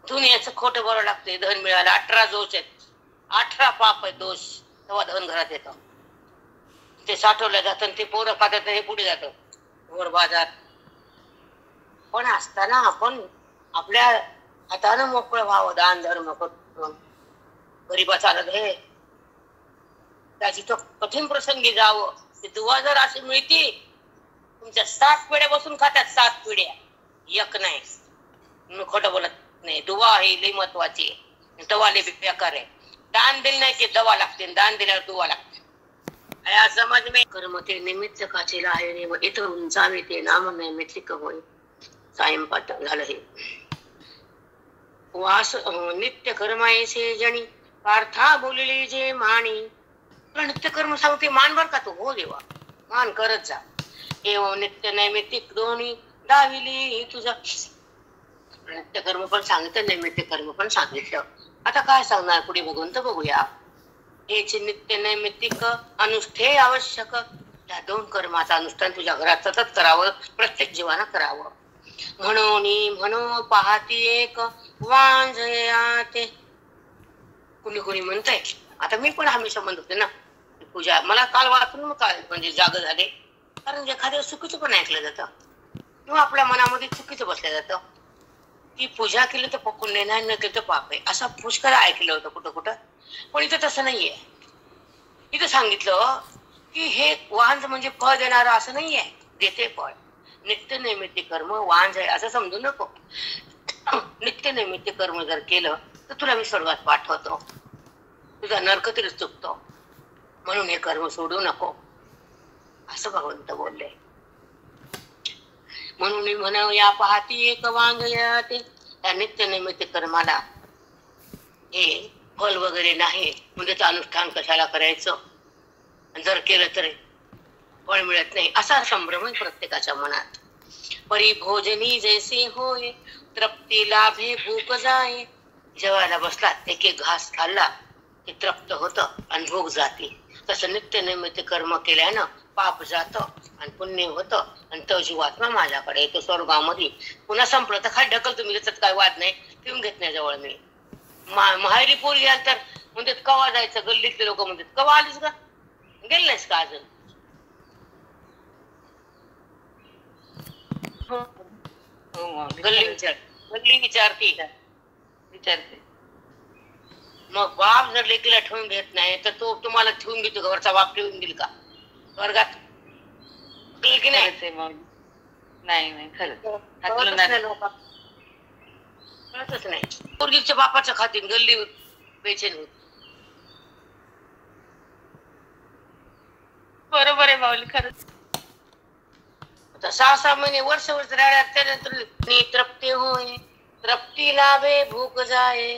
दुनियाचं खोटं बरं लागते. धन मिळालं, 18 दोष आहेत, 18 पाप आहे दोष, तेव्हा धन घरात येतं. ते साठवलं जातं, ते पोरं खातात, हे पुढे जातं वर बाजार. पण असताना आपण आपल्या हातानं मोकळं व्हावं, दान धर्म करून गरीबाचा आनंद हे त्याची तो कठीण प्रसंगी जावं. ते दुवा जर अशी मिळती, तुमच्या 7 पिढ्या बसून खात्यात, 7 पिढ्या, एक नाही. मी खोटं बोलत नाही. दुवा ही लई महत्वाची आहे. दवा लई बेकार आहे. दान दिलं नाही की दवा लागते, दान दिल्यावर दुवा लागते. या समाज में कर्म ते निमित्त काचेला आहे व इथं उंचावे ते नाम नैमित्तिक होय. सायंपाठ झालं हे. वास नित्य कर्मायसे जणी पार्था बोलले जे माणी. तुला नित्य कर्म सांगते, मान बर का तू. हो देवा, मान करत जा. एवं नित्य नैमित्तिक दोन्ही दाविली तुझा. नित्य कर्म पण सांगितलं, नैमित्य कर्म पण सांगितलं. आता काय सांगणार पुढे भगवंत बघूया. हेचे नित्य नैमित्तिक अनुष्ठेय आवश्यक, या दोन कर्माचं अनुष्ठान तुझ्या घरात सतत करावं, प्रत्येक जीवानं करावं. म्हणून पाहती एक वांझयाते. कुणी कुणी म्हणतंय, आता मी पण हमेशा म्हणत होते ना पूजा, मला काल वाचून मग काय म्हणजे जाग झाले. कारण एखाद्या चुकीचं पण ऐकलं जातं किंवा आपल्या मनामध्ये चुकीचं बसलं जातं की पूजा केली तर पुण्य नाही, न केलं तर पाप आहे, असं पुष्कळ ऐकलं होतं कुठं कुठं. पण इथं तसं नाहीये. इथं सांगितलं की हे वांझ म्हणजे फळ देणारं असं नाहीये, देते फळ. नित्य नैमित्य कर्म वांझ आहे असं समजू नको. नित्य नैमित्य कर्म जर केलं तर तुला मी स्वर्गात पाठवतो, तुझा नरक तरी चुकतो. म्हणून हे कर्म सोडू नको असं भगवंत बोलले. म्हणून मी म्हणू या पाहती एक वांझयाते, त्या नित्य नैमित्य कर्माला हे फल वगैरे नाही, म्हणजे त्याचं अनुष्ठान कशाला करायचं, जर केलं तर फळ मिळत नाही असा संभ्रम आहे प्रत्येकाच्या मनात. परिभोजनी जैसे होय तृप्ती लाभे भूक जाय. जेवायला बसलात एक एक घास खाल्ला की तृप्त होतं आणि भूक जाते. तसं नित्य नैमित्य कर्म केल्यानं पाप जातं आणि पुण्य होतं आणि तो जीवात्मा माझ्याकडे येतो स्वर्गामध्ये. पुन्हा संपलं तर काय ढकल, तुम्ही त्याच्यात काय वाद नाही, ठेवून घेत नाही जवळ मी. माहेरी पोर घ्याल तर म्हणतात कवा जायचं, गल्लीतले लोक म्हणतात कवा आलीस का, गेल नाहीस का अजून. गल्ली विचारते. मग बाप जर लेकीला ठेवून घेत नाही तर तो तुम्हाला ठेवून घेतो, घरचा बाप ठेवून देईल का वर्गात की नाही. नाही खरंच कळतच नाही. पोरगीच्या बापाच्या खातीर गल्ली बेचैन होत. बरोबर आहे माऊली, खरंच. 6-6 महिने वर्ष राहण्यात त्यानंतर तृप्ती होय तृप्ती लाभे भूक जाय.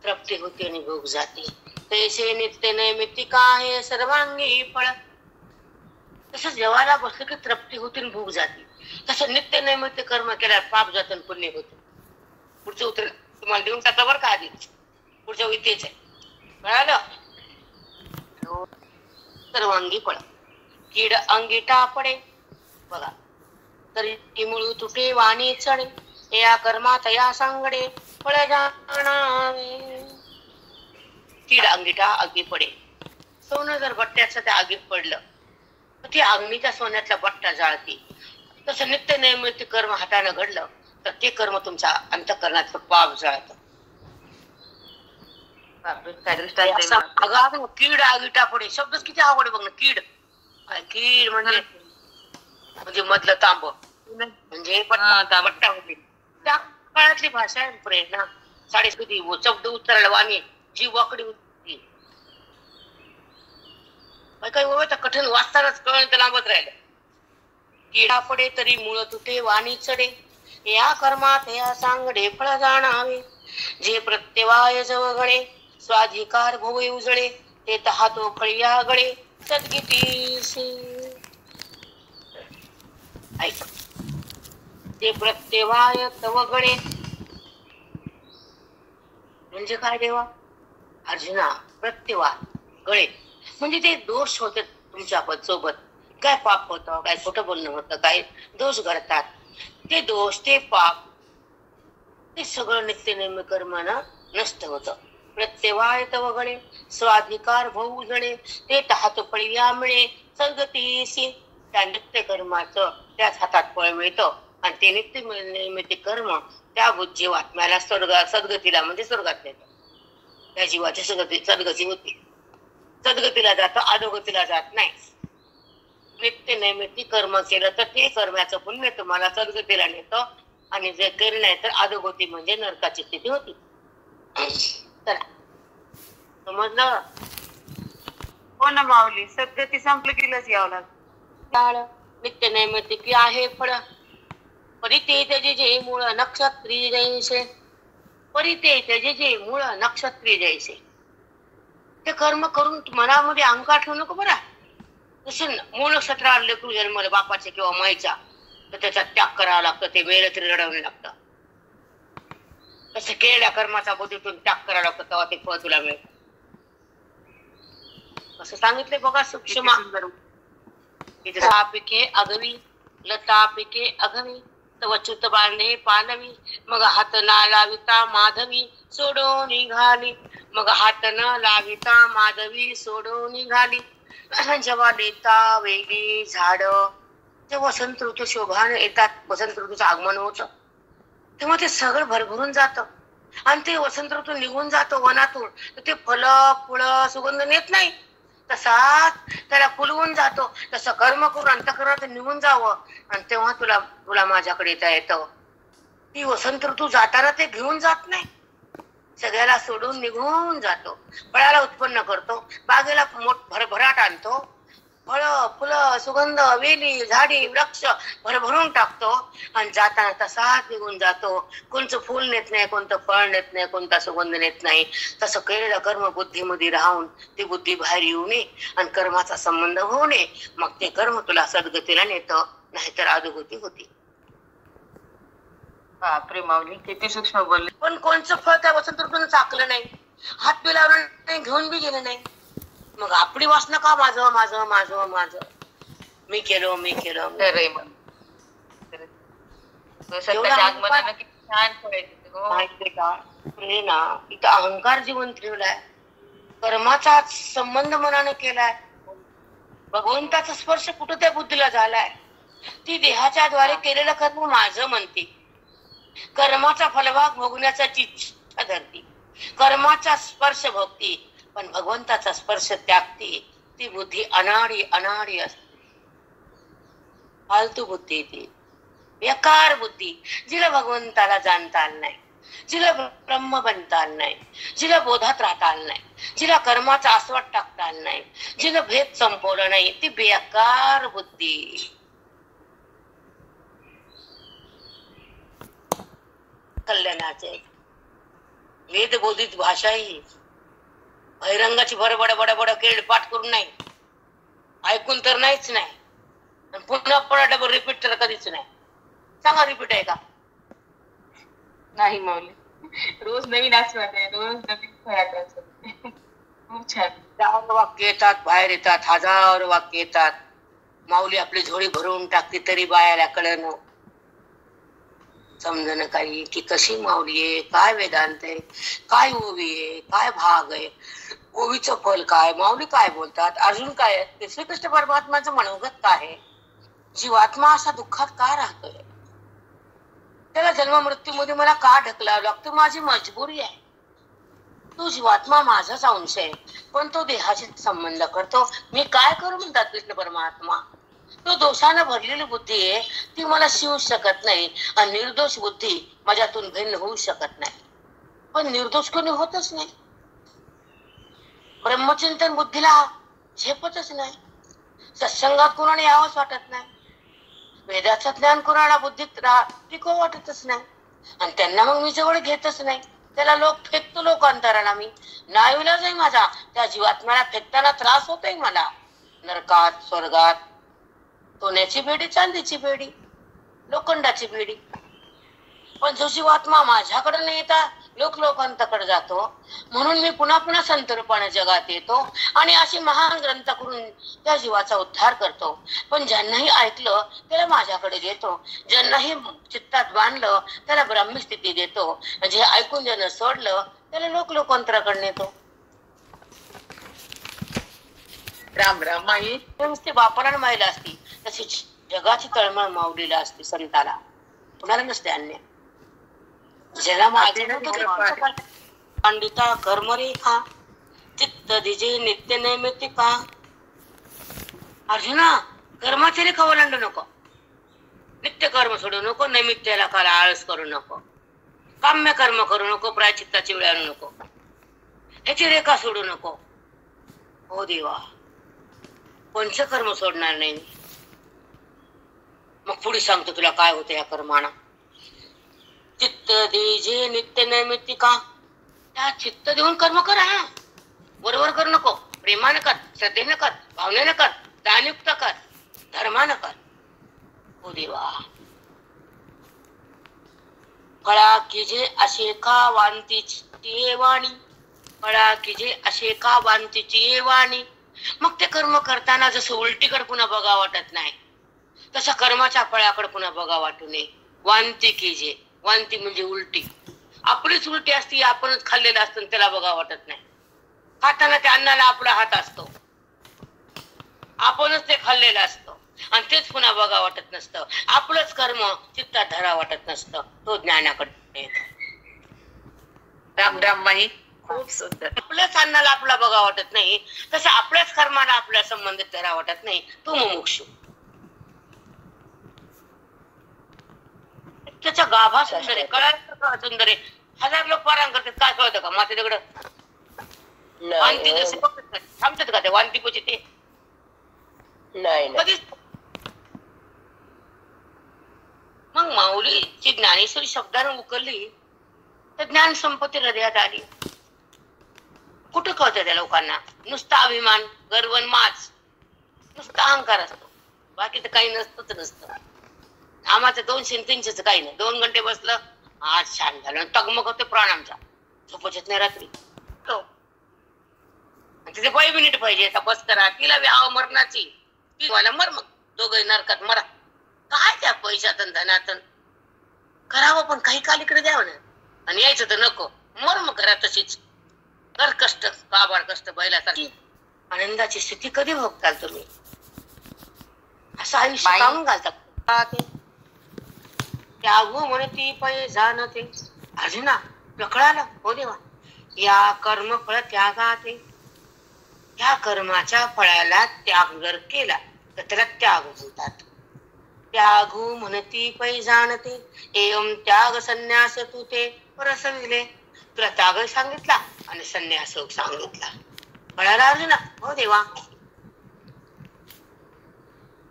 तृप्ती होते आणि भूक जाते. तैसे नित्य नैमित्तिक आहे सर्वांगी फळ. तसं जेवायला बसलं की तृप्ती होती आणि भूक जाते. तसं नित्य नैमित्य कर्म केल्यावर पाप जातं आणि पुण्य होतं. पुढचं उत्तर तुम्हाला देऊन टाका बरं का आधी, पुढच्या विद्येच आहे. कळालं. सर्वांगी फळ कीड अंगी टापडे. बघा, तरी मुळू तुटे वाणी चढे, या कर्मात या सांगडे फळ जाणावे. कीड अंगीटा आगी पडे. सोनं जर बट्ट्याचं त्या आगीत पडलं तर ती अग्नीच्या सोन्यातला बट्टा जाळते. तसं नित्य नैमित्य कर्म हाताने घडलं तर ते कर्म तुमच्या अंतःकरणाचं पाप जाळतं. कीड आगीटा पडे शब्दच किती आवड बघ ना. कीड कीड म्हणजे मधलं तांब म्हणजे बट्टा होते. त्या काळातली भाषा आहे प्रेरणा. साडेसुदी शब्द उतरायला वाणी जी वाकडी होती. काही ओळख कठीण वाचतानाच कळण ते लांबत राहिलं. किडा पडे तरी मुळ तुटे वाणी चढे, या कर्मात या सांगडे फळ जाणावे. जे प्रत्यवाय जवगळे स्वाधिकार भोवे उजळे, ते तहातो फळिया गळे सद्गीतीसी. ऐक, ते प्रत्यवाय तवगळे म्हणजे काय देवा अर्जुना. प्रत्यवा गळे म्हणजे ते दोष होते तुमच्या सोबत. काय पाप होतं, काय खोटं बोलणं होतं, काय दोष घडतात. ते दोष ते पाप ते सगळं नित्य नैमित्य कर्मानं नष्ट होतं. प्रत्यवाय तवगळे स्वाधिकार भोऊ जणे, ते तहात फळिया मिळे सद्गतीसी. त्या नित्य कर्माचं त्याच हातात फळ मिळतं आणि ते नित्य नैमित्य कर्म त्या जीवात्म्याला सद्गतीला म्हणजे स्वर्गात नेतं. त्या जीवाची सद्गती होती. सद्गतीला जातं, अधोगतीला जात नाही. नित्य नैमित्य कर्म केलं तर ते कर्माचं पुण्य तुम्हाला सद्गतीला नेतं आणि जे केलं नाही तर अधोगती म्हणजे नरकाची स्थिती होती. चला समजलं. हो ना माऊली, सद्गती संपलं गेलंच यावं लागतं. नित्य नैमित्तिक आहे फळ. परिते त्याचे जे मूळ नक्षत्री जैसे. परिते त्याचे जे मूळ नक्षत्री जैसे. ते कर्म करून मनामध्ये अहंकार ठेवू नको बरं. जसं मूळ नक्षत्र लेकरू जन्मलं बापाचे किंवा माईचा तर त्याचा त्याग करावा लागतं, ते वेळ तरी रडवणे लागतं. तसं केलेल्या कर्माचा बुद्धीतून त्याग करावा लागतो, तेव्हा ते फळ तुला मिळतं. असं सांगितलंय बघा सूक्ष्म. पिके अगवी लता पिके अगवी तव च्युत बांधे पालवी, मग हात ना लाविता माधवी सोडून निघाली. मग हात न लाविता माधवी सोडून निघाली. जेव्हा देता वेली झाड, जेव्हा वसंत ऋतू शोभान येतात, वसंत ऋतूचं आगमन होतं, तेव्हा ते सगळं भरभरून जातं. आणि ते वसंत ऋतू निघून जातो वनातून, तर ते फळं फुलं सुगंध नेत नाही. तसाच त्याला फुलवून जातो. तसं कर्म करून अंतःकरणात निघून जावं, आणि तेव्हा तुला तुला माझ्याकडे येता येतं. ती वसंत ऋतू जाताना ते घेऊन जात नाही, सगळ्याला सोडून निघून जातो. फळाला उत्पन्न करतो, बागेला भरभराट आणतो, फळ फुलं सुगंध वेली झाडी वृक्ष भरभरून टाकतो, आणि जाताना तसाच निघून जातो. कोणतं फुल नेत नाही, कोणतं फळ नेत नाही, कोणता सुगंध नेत नाही. तसं केलेलं कर्म बुद्धीमध्ये राहून ती बुद्धी बाहेर येऊ नये आणि कर्माचा संबंध होऊ नये. मग ते कर्म तुला सद्गतीला नेतं, नाहीतर अधोगती होती. बापरे माऊली, किती सूक्ष्म बोलले. पण कोणचं फळ त्या वसंत ऋतून चाकलं नाही, हात बी लावलं नाही, घेऊन बी गेलं नाही. मग आपली वासना का माझं माझं माझं माझं, मी केलं मी केलं. सत्याच्या आगमनानं किती छान फळ येते हो. माहितीये का ना, इथं अहंकार जीवन ठेवलाय, कर्माचा संबंध मनाने केलाय. भगवंताचा स्पर्श कुठं त्या बुद्धीला झालाय. ती देहाच्या द्वारे केलेलं कर्म माझं म्हणते, कर्माचा फलभाग भोगण्याची इच्छा धरती, कर्माचा स्पर्श भोगती, पण भगवंताचा स्पर्श त्यागते. ती बुद्धी अनाडी अनाडी असते, फालतू बुद्धी, ती बेकार बुद्धी, जिला भगवंताला जाणता आलं नाही, जिला ब्रह्म बनता आलं नाही, जिला बोधात राहता आलं नाही, जिला कर्माचा आस्वाद टाकता आलं नाही, जिला भेद संपवलं नाही, ती बेकार बुद्धी. कल्याणाचे वेदबोधित भाषा ही बहिरंगाची बडबड बडबड केळ पाठ करून नाही, ऐकून तर नाहीच नाही, पुन्हा पुन्हा डबल रिपीट तर कधीच नाही. सांगा, रिपीट आहे का? नाही माऊली, रोज नवीन आस्वाद आहे, रोज नवीन फळात. खूप छान. 1000 वाक्य येतात, बाहेर येतात, 1000 वाक्य येतात. माऊली आपली झोळी भरून टाकते तरी बायाला कळणं समजणं काही की कशी माऊली आहे, काय वेदांत आहे, काय ओवी आहे, काय भाग आहे, ओवीचं फल काय, माऊली काय बोलतात, अर्जुन काय आहे, ते श्रीकृष्ण परमात्माचं मनोगत काय आहे, जीवात्मा असा दुःखात का राहतोय, त्याला जन्म मृत्यूमध्ये मला का ढकलावं लागतं, माझी मजबुरी आहे. तो जीवात्मा माझाच अंश आहे, पण तो देहाशी संबंध करतो. मी काय करू म्हणतात कृष्ण परमात्मा. तो दोषानं भरलेली बुद्धी आहे, ती मला शिवू शकत नाही, आणि निर्दोष बुद्धी माझ्यातून भिन्न होऊ शकत नाही. पण निर्दोष कोणी होतच नाही. ब्रह्मचिंतन बुद्धीला झेपतच नाही, सत्संगात कोणाला यावंच वाटत नाही, वेदाचं ज्ञान कोणाला बुद्धीत टिकव वाटतच नाही, आणि त्यांना मग मी जवळ घेतच नाही. त्याला फेकतो लोकांतराला. मी नाविलाज आहे माझा, त्या जीवात्म्याला फेकताना त्रास होतोय मला. नरकात स्वर्गात सोन्याची बेडी, चांदीची बेडी, लोखंडाची बेडी. पण जो जीवात्मा माझ्याकडे न येता लोकांताकडे जातो, म्हणून मी पुन्हा पुन्हा संतरूपाने जगात येतो आणि अशी महान ग्रंथ करून त्या जीवाचा उद्धार करतो. पण ज्यांनाही ऐकलं त्याला माझ्याकडे देतो, ज्यांनाही चित्तात बांधलं त्याला ब्रह्मस्थिती देतो, जे ऐकून ज्यानं सोडलं त्याला लोकांतराकडे नेतो. राम राम. माई नुसती बापाला मायला असती, तशी जगाची तळमळ माऊलीला असते, संताला कुणाला नसते. अन्य ज्याला पंडिता कर्मरेखा चित्त दिजे नित्य नैमित्तिका. अर्जुना, कर्माची रेखा ओलांडू नको, नित्य कर्म सोडू नको, नैमित्याला काला आळस करू नको, काम्य कर्म करू नको, प्रायचित्ताची वेळ आणू नको, ह्याची रेखा सोडू नको. हो देवा, पंचकर्म सोडणार नाही. मग पुढे सांगतो तुला काय होतं या कर्माना. चित्त दीजे नित्य नैमित्तिका. त्या चित्त देऊन कर्म कर. हा, बरोबर करू नको, प्रेमानं कर, श्रद्धेनं कर, भावनेनं कर, दानयुक्त कर, धर्मानं कर. हो देवा, कळा की जे असे का वांतीची वाणी, कळा की जे असे का वांतीची वाणी. मग ते कर्म करताना जसं उलटीकडे पुन्हा बघा वाटत नाही, तसं कर्माच्या फळाकडे पुन्हा बघा वाटू नये. वांती की जे, वांती म्हणजे उलटी. आपलीच उलटी असती, आपणच खाल्लेलं असतं त्याला बघा वाटत नाही. खाताना त्या अन्नाला आपला हात असतो, आपणच ते खाल्लेलं असतं आणि तेच पुन्हा बघा वाटत नसतं. आपलंच कर्म चित्तात धरा वाटत नसतं. तो ज्ञानाकडे राम राम माई. खूप सुंदर. आपल्याच अन्नाला आपला बघा वाटत नाही, तसं आपल्याच कर्माला आपल्या संबंधित धरा वाटत नाही. तो मुमुक्षु. त्याचा गाभा सुंदर आहे, कळायचं सुंदर आहे. हजार लोक पारायण करतात, काय कळतं का माते दगड वांती जसे बघतात थांबतात का ते वांती पोचे ते कधीच. मग माऊलीची ज्ञानेश्वरी शब्दानं उकलली तर ज्ञान संपत्ती हृदयात आली. कुठं कळतं त्या लोकांना? नुसता अभिमान, गर्वन, माज, नुसता अहंकार असतो, बाकी तर काही नसतंच नसतं. आम्हाचं 200-300 काही नाही. 2 घंटे बसलं, आज छान झालं, टगमग होते प्राण आमचा, झोपच येत नाही रात्री. तिथे 5 मिनिट पाहिजे तपास करा, तिला व्याव मरणाची, ती मला मर, मग दोघं नरकात मरा. काय त्या पैशातन धनातन करावं, पण काही काल इकडे द्यावं ना, आणि यायचं तर नको, मर मग घरात तशीच कर कष्ट, काबाड कष्ट बैलासारखी. आनंदाची स्थिती कधी भोगताल तुम्ही? असं आयुष्य काढून घालतात. त्यागू म्हणे ती पै जाणते. अर्जुना तुला कळालं? हो देवा. या कर्म फळ त्यागाते. या कर्माच्या फळाला त्याग जर केला तर त्याला त्याग म्हणतात. त्यागू म्हणती पै जाणते. एवम त्याग संन्यास तू ते परसविले. तुला त्याग सांगितला आणि संन्यास सांगितला. कळाला अर्जुना? हो देवा.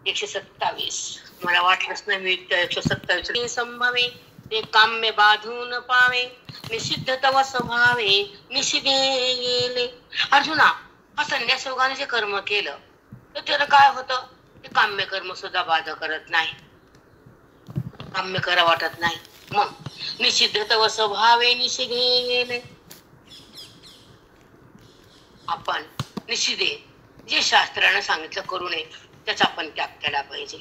127. मला वाटलंच नाही मी 127 संभवे ते काम्य बाधून पावे. निषिद्ध तव स्वभावे निषिद्धे गेले. अर्जुना, हा संन्यास योगाने जे कर्म केलं तर त्याला काय होतं? ते काम्य कर्म सुद्धा बाध करत नाही, काम्य करा वाटत नाही. मग निषिद्ध तव स्वभावे निषिद्धे गेले. आपण निषिद्धे जे शास्त्रानं सांगितलं करू नये त्याचा आपण त्याग केला पाहिजे.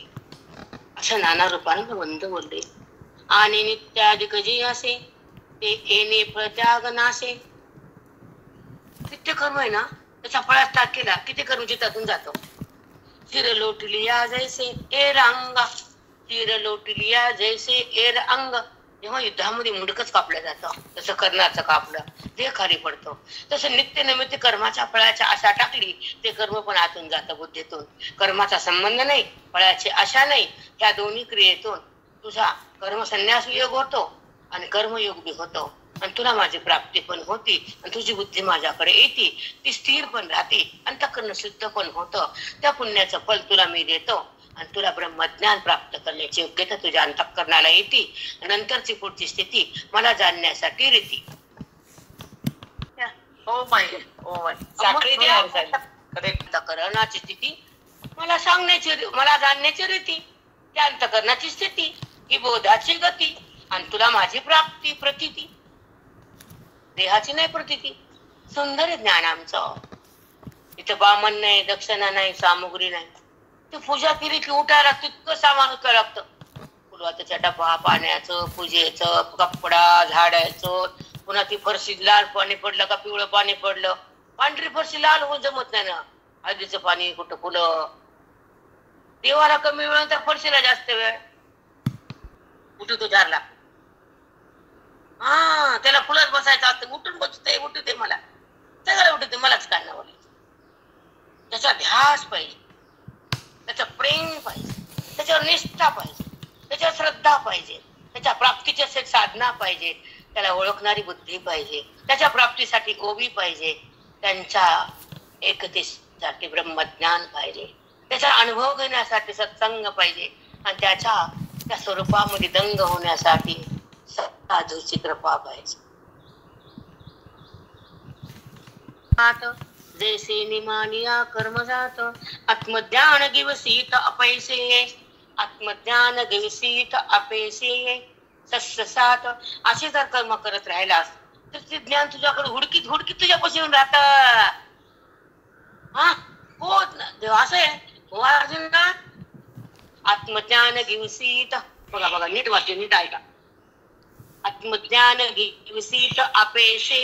अशा नाना रूपाने बंद बोलले. आणि नित्याधिक जे असे ते येणे प्रत्याग नाशे. नित्य कर्म आहे ना, त्याचा फळात त्याग केला किती कर्म चित्तातून जातो. चिर लोटलिया जैसे एर अंग, चिर लोटलिया जैसे एर अंग. जेव्हा युद्धामध्ये मुंडकच कापलं जातं, तसं कर्णाचं कापलं ते खाली पडतं. तसं नित्य नैमित्य कर्माच्या फळाच्या आशा टाकली ते कर्म पण आतून जातं बुद्धीतून. कर्माचा संबंध नाही, फळाची आशा नाही. या दोन्ही क्रियेतून तुझा कर्म संन्यास योग होतो आणि कर्मयोग बी होतो, आणि तुला माझी प्राप्ती पण होती आणि तुझी बुद्धी माझ्याकडे येते, ती स्थिर पण राहते, अंतःकरण शुद्ध पण होतं. त्या पुण्याचं फल तुला मी देतो आणि तुला ब्रह्मज्ञान प्राप्त करण्याची योग्यता तुझ्या अंतःकरणाला येते. नंतरची पुढची स्थिती मला जाणण्यासाठी रीती. हो माई, हो माई. साखळी अंतःकरणाची स्थिती मला सांगण्याची, मला जाणण्याची रीती. त्या अंतःकरणाची स्थिती ही बोधाची गती आणि तुला माझी प्राप्ती प्रतीती. देहाची नाही प्रतीती. सुंदर ज्ञान आमचं. इथं बामण नाही, दक्षिणा नाही, सामुग्री नाही. ती पूजा केली की उठायला तितकं सामान उठायला लागतं. फुलवातीचा डबा, पाण्याचं, पूजेचं, कपडा झाडायचं, पुन्हा ती फरशी लाल पाणी पडलं का पिवळं पाणी पडलं. पांढरी फरशी लाल होऊन जमत नाही ना. हळदीचं पाणी कुठं फुलं. देवाला कमी वेळ तर फरशीला जास्त वेळ. उठतो झारला, हा त्याला फुलत बसायचं असतं. उठून बसते, उठू दे मला, सगळं उठू दे, मलाच काय नाव. त्याचा ध्यास पाहिजे, त्याचं प्रेम पाहिजे, त्याच्यावर निष्ठा पाहिजे, त्याच्यावर श्रद्धा पाहिजे, त्याच्या प्राप्तीची साधना पाहिजे, त्याला ओळखणारी बुद्धी पाहिजे, त्याच्या प्राप्तीसाठी ओवी पाहिजे, त्यांच्या एकतेसाठी ब्रह्मज्ञान पाहिजे, त्याचा अनुभव घेण्यासाठी सत्संग पाहिजे, आणि त्याच्या त्या स्वरूपामध्ये दंग होण्यासाठी साधूची कृपा पाहिजे. जैसे निमानिया कर्म जात आत्मज्ञान दिवसीत अपैसे, आत्मज्ञान दिवसीत अपैसे. सस्य सात असे जर कर्म करत राहिलास तर ते ज्ञान तुझ्याकडे हुडकीत हुडकीत तुझ्यापाशी येऊन राहत. हा हो देव असं आहे हो अर्जुना. आत्मज्ञान घेऊसीत बघा बघा नीट वाटते नीट ऐका. आत्मज्ञान घेऊसीत अपेशे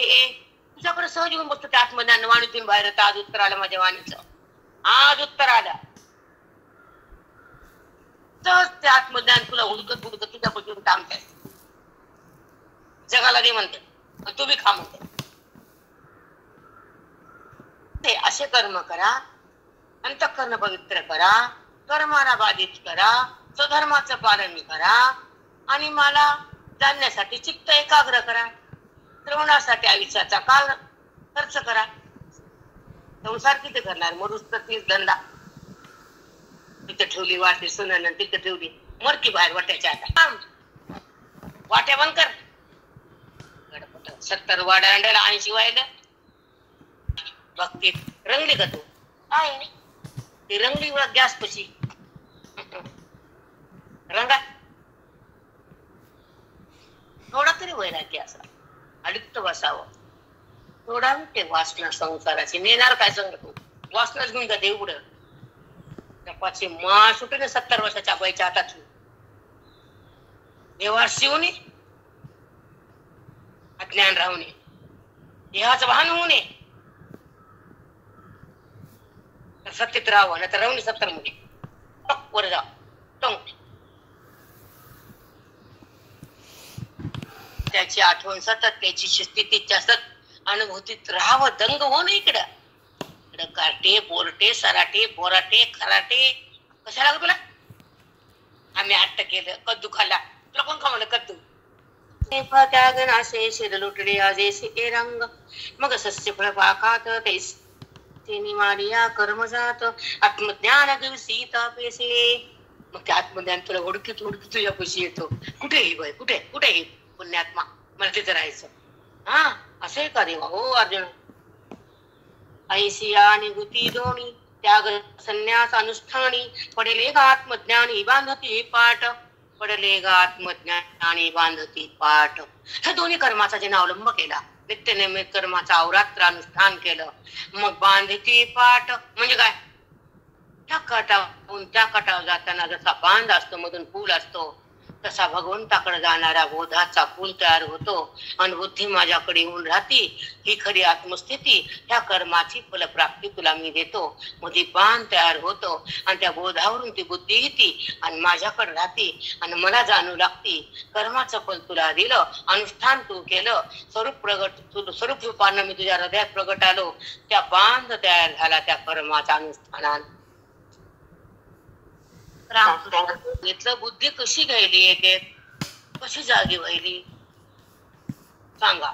तुझ्याकडे सहज येऊन बसतो ते आत्मज्ञान. वाणीतून बाहेर येतं. आज उत्तर आलं माझ्या वाणीचं. आज उत्तर आलं तर ते आत्मज्ञान तुला हुडकत हुडकत तुझ्यापाशी येऊन थांबतंय. जगाला दे म्हणते तू बी खा म्हणते. ते असे कर्म करा. अंतःकरण पवित्र करा. कर्माला बाधित करा. स्वधर्माचं पालन करा. आणि मला जाणण्यासाठी चित्त एकाग्र करा. श्रवणासाठी आयुष्याचा काल खर्च करा. संसार किती करणार? मरुस तर तीच धंदा. तिथे ठेवली वाटे सुनन तिथे ठेवली मरकी बाहेर वाट्याच्या आता वाट्या बंद कर. 70 वाड्या अंड्याला 80 व्हायला भक्तीत रंगली का तू? काय ती रंगली गॅस पशी रंगा थोडा तरी वैराग्य असा अलिप्त बसावं. थोडा ते वासना संसाराची नेणार काय सांगतो. वासनाच घेऊन जाते एवढं पाचशे मा सुटे ना 70 वर्षाच्या बाईच्या हातात देवार शिवणे अज्ञान राहू नये. देहाचं वाहन होऊ नये तर सत्तेत राहावं नाही तर राहून 70 मध्ये वर जा टंक. त्याची आठवण सतत त्याची स्थितीच्या सत अनुभूतीत राहावं. दंग हो ना इकडं कार्टे बोरटे सराटे बोराटे खराटे कशाला ग तुला? आम्ही हट्ट केलं कद्दू खाल्ला. तुला कोण खा म्हणलं कद्दू? त्यागनाशे शिर लुटले आजेसे रंग मग सस्य फळ पाकात तेनी मारिया कर्म जात आत्मज्ञान दिवसी तापेसे. मग ते आत्मज्ञान तुला हुडकीत हुडकीत तुझ्या पैशी येतो. कुठे ही बाई कुठे कुठे ही पुण्यात्मा मला तिथं राहायचं. हा असं आहे का देवा? हो अर्जुन. ऐसिया निवृत्ती दोणी त्याग संन्यास अनुष्ठानी पडेले ग आत्मज्ञानी बांधती पाठ. पडले ग आत्मज्ञानी बांधती पाठ. हे दोन्ही कर्माचा ज्याने अवलंब केला नित्यनियमित कर्माचा अवरात्र अनुष्ठान केलं मग बांधती पाठ म्हणजे काय? त्या कटावून त्या कटावर जाताना जसा बांध असतो मधून पूल असतो तसा भगवंताकडे जाणारा बोधाचा पूल तयार होतो आणि बुद्धी माझ्याकडे येऊन राहती. ही खरी आत्मस्थिती. त्या कर्माची फलप्राप्ती तुला मी देतो. मध्ये बांध तयार होतो आणि त्या बोधावरून ती बुद्धी येते आणि माझ्याकडे राहते आणि मला जाणू लागते. कर्माचं फल तुला दिलं अनुष्ठान तू केलं स्वरूप रूपानं मी तुझ्या हृदयात प्रगट आलो. त्या बांध तयार झाला त्या कर्माच्या अनुष्ठानात. घेतलं बुद्धी कशी घ्यायली एक एक कशी जागी व्हायली सांगा.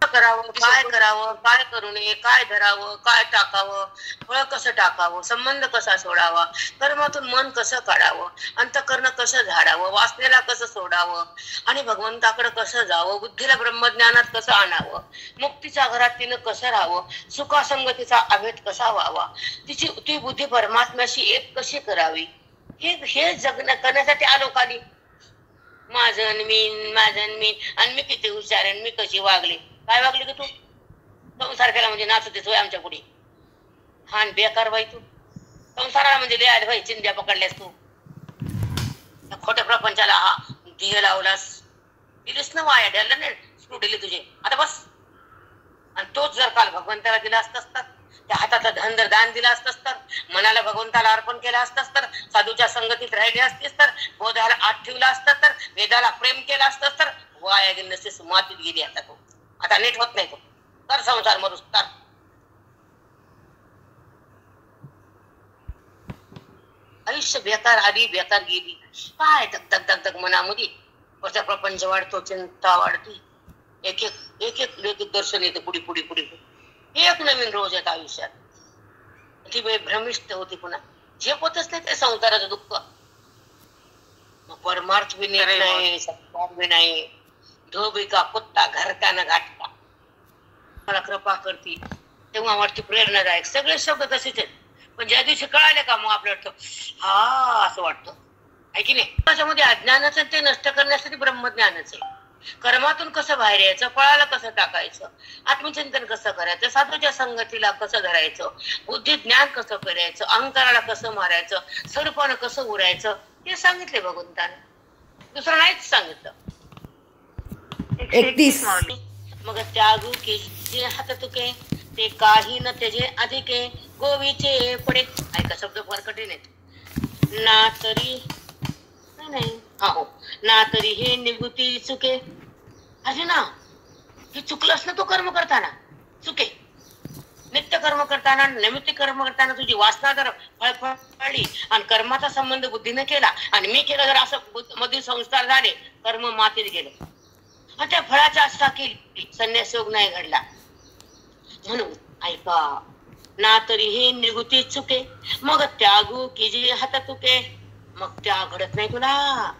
करावं काय करावं काय करू नये काय धरावं काय टाकावं फळ कसं टाकावं संबंध कसा सोडावा कर्मातून मन कसं काढावं अंतःकरण कसं झाडावं वासनेला कसं सोडावं आणि भगवंताकडे कसं जावं बुद्धीला ब्रह्मज्ञानात कसं आणावं मुक्तीच्या घरात तिनं कसं राहावं सुखासंगतीचा अभेद कसा व्हावा ती बुद्धी परमात्म्याशी एक कशी करावी हे जगणं करण्यासाठी आलो खाली. माझं आणि मी किती हुशार आणि मी कशी वागली. काय वागली की तू? संसार केला म्हणजे नाचतेस होय आमच्या पुढे. हा बेकार बाई तू. संसाराला म्हणजे लिहायला भाई चिंध्या पकडल्यास तू. खोट्या प्रपंचाला हा ध्येय लावलास. दिलीस ना वाया द्यायला नाही स्क्रू दिली तुझे. आता बस. आणि तोच जर काल भगवंताला दिला असतास तर त्या हातातलं धन जर दान दिलं असतंस तर मनाला भगवंताला अर्पण केलं असतंस तर साधूच्या संगतीत राहिले असतेस तर बोधाला आत ठेवला असतं तर वेदाला प्रेम केलं असतंस तर वाया गेली नसतेस मातीत गेली. आता तू आता नीट होत नाही तो तर संसार मरूस तर. आयुष्य बेकार आली बेकार गेली. काय धक धक धक धक मनामध्ये वरचा प्रपंच वाढतो चिंता वाढती. एक एक एक एक दर्शन येते पुढे पुढे पुढे एक नवीन रोज येत आयुष्यात. ती वेळ भ्रमिष्ट होती पुन्हा झेपतच नाही ते संसाराचं दुःख. परमार्थ बी नाही संसार बी नाही. धोबी का कुत्ता घर का न घाटका मला कृपा करती तेव्हा वाटते प्रेरणादायक. सगळे शब्द तसेच आहेत पण ज्या दिवशी कळाले का मग आपल्याला वाटतं हा असं वाटतं आहे की नाही? त्याच्यामध्ये अज्ञानच ते नष्ट करण्यासाठी ब्रह्मज्ञानच आहे. कर्मातून कसं बाहेर यायचं, फळाला कसं टाकायचं, आत्मचिंतन कसं करायचं, साधूच्या संगतीला कसं धरायचं, बुद्धी ज्ञान कसं करायचं, अहंकाराला कसं मारायचं, स्वरूपानं कसं उरायचं, हे सांगितले भगवंताने. दुसरं नाहीच सांगितलं. 31. मग त्यागू की जे हात तुके ते काही न त्याचे अधिके गोवीचे पडे. ऐका शब्द फार कठीण आहेत. ना तरी नाही हो ना तरी हे निवृत्ती चुके. अरे ना हे चुकलंस ना तू कर्म करताना, चुके. नित्य कर्म करताना, नैमित्तिक कर्म करताना तुझी वासना जर फळफळली आणि कर्माचा संबंध बुद्धीने केला आणि मी केलं, जर असं मधील संस्कार झाले, कर्म मातीत गेलं आणि त्या फळाच्या आशा केली, संन्यास योग नाही घडला. म्हणून ऐका, ना तरी हे निवृत्ती चुके मग त्यागू की जे हात तुके. मग त्याग घडत नाही तुला,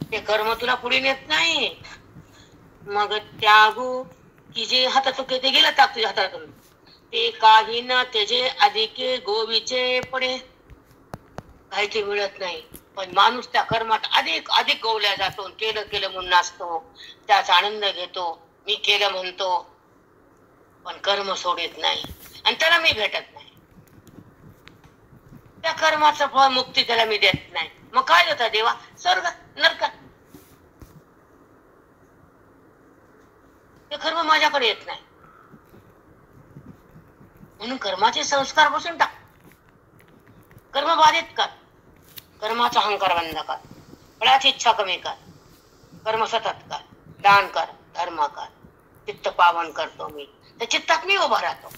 ते कर्म तुला पुढे नेत नाही. मग त्यागू की जे हात तुके ते गेलं ताक तुझ्या हातातून, ते काही न त्याचे अधिके गोवीचे पडे. काही ते मिळत नाही, पण माणूस त्या कर्मात अधिक अधिक गोवल्या जातो. केलं केलं म्हणून नाचतो, त्याचा आनंद घेतो, मी केलं म्हणतो, पण कर्म सोडित नाही आणि त्याला मी भेटत नाही. त्या कर्माचं फळ मुक्ती त्याला मी देत नाही. मग काय होता देवा? स्वर्ग नरक. ते कर्म माझ्याकडे येत नाही. म्हणून कर्माचे संस्कार बसून टाक, कर्म बाधित कर, कर्माचा अहंकार बंद कर, फळाची इच्छा कमी कर, कर्म सतत कर, दान कर, धर्म कर, चित्त पावन करतो मी. त्या चित्तात मी उभा राहतो,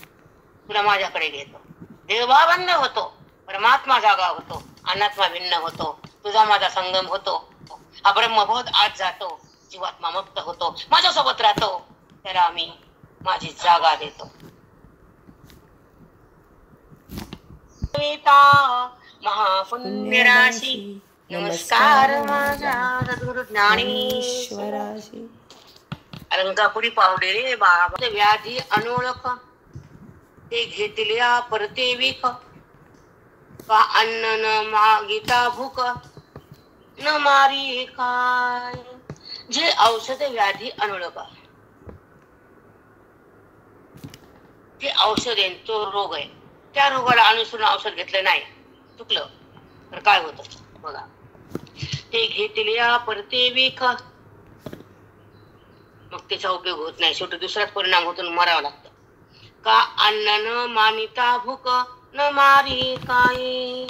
तुला माझ्याकडे घेतो, देवभाव बंद होतो, परमात्मा जागा होतो, अनात्मा भिन्न होतो, तुझा माझा संगम होतो, हा ब्रह्मबोध आज जातो, जीवात्मा मुक्त होतो, माझ्यासोबत राहतो, त्याला आम्ही माझी जागा देतो. महापुण्यराशी नमस्कार माझ्या सद्गुरु ज्ञानेश्वराशी. अलंकापुरी पावडे रे बाबा व्याधी अनोळख ते घेतल्या परते विख. का अन्न न मागिता भूक न मारी काय. जे औषध व्याधी अनोळख, ते औषध आहे, तो रोग आहे. त्या रोगाला अनुसरून औषध घेतलं नाही, चुकलं तर काय होतं बघा. ते घेतल्या परते विख, मग त्याचा उपयोग होत नाही, शेवटी दुसराच परिणाम होतो, मरावं लागतं. का अन्न न मानिता भूक न मारी काय.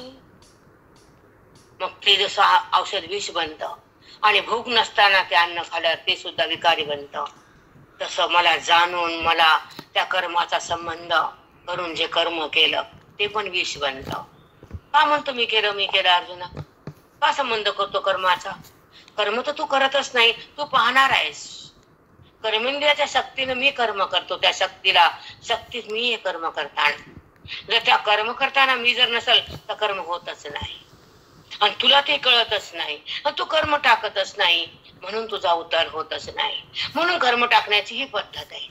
मग ते जसं औषध विष बनतं आणि भूक नसताना ते अन्न खाल्यावर ते सुद्धा विकारी बनतं, तसं मला जाणून मला त्या कर्माचा संबंध करून जे कर्म केलं ते पण विष बनतं. का म्हणतो मी केलं अर्जुना? का संबंध करतो कर्माचा? कर्म तर तू करतच नाही, तू पाहणार आहेस. कर्मेंद्रियाच्या शक्तीने मी कर्म करतो, त्या शक्तीत मी हे कर्म करताना. जर त्या कर्म करताना मी जर नसेल तर कर्म होतच नाही आणि तुला ते कळतच नाही आणि तू कर्म टाकतच नाही, म्हणून तुझा उद्धार होतच नाही. म्हणून कर्म टाकण्याची ही पद्धत आहे.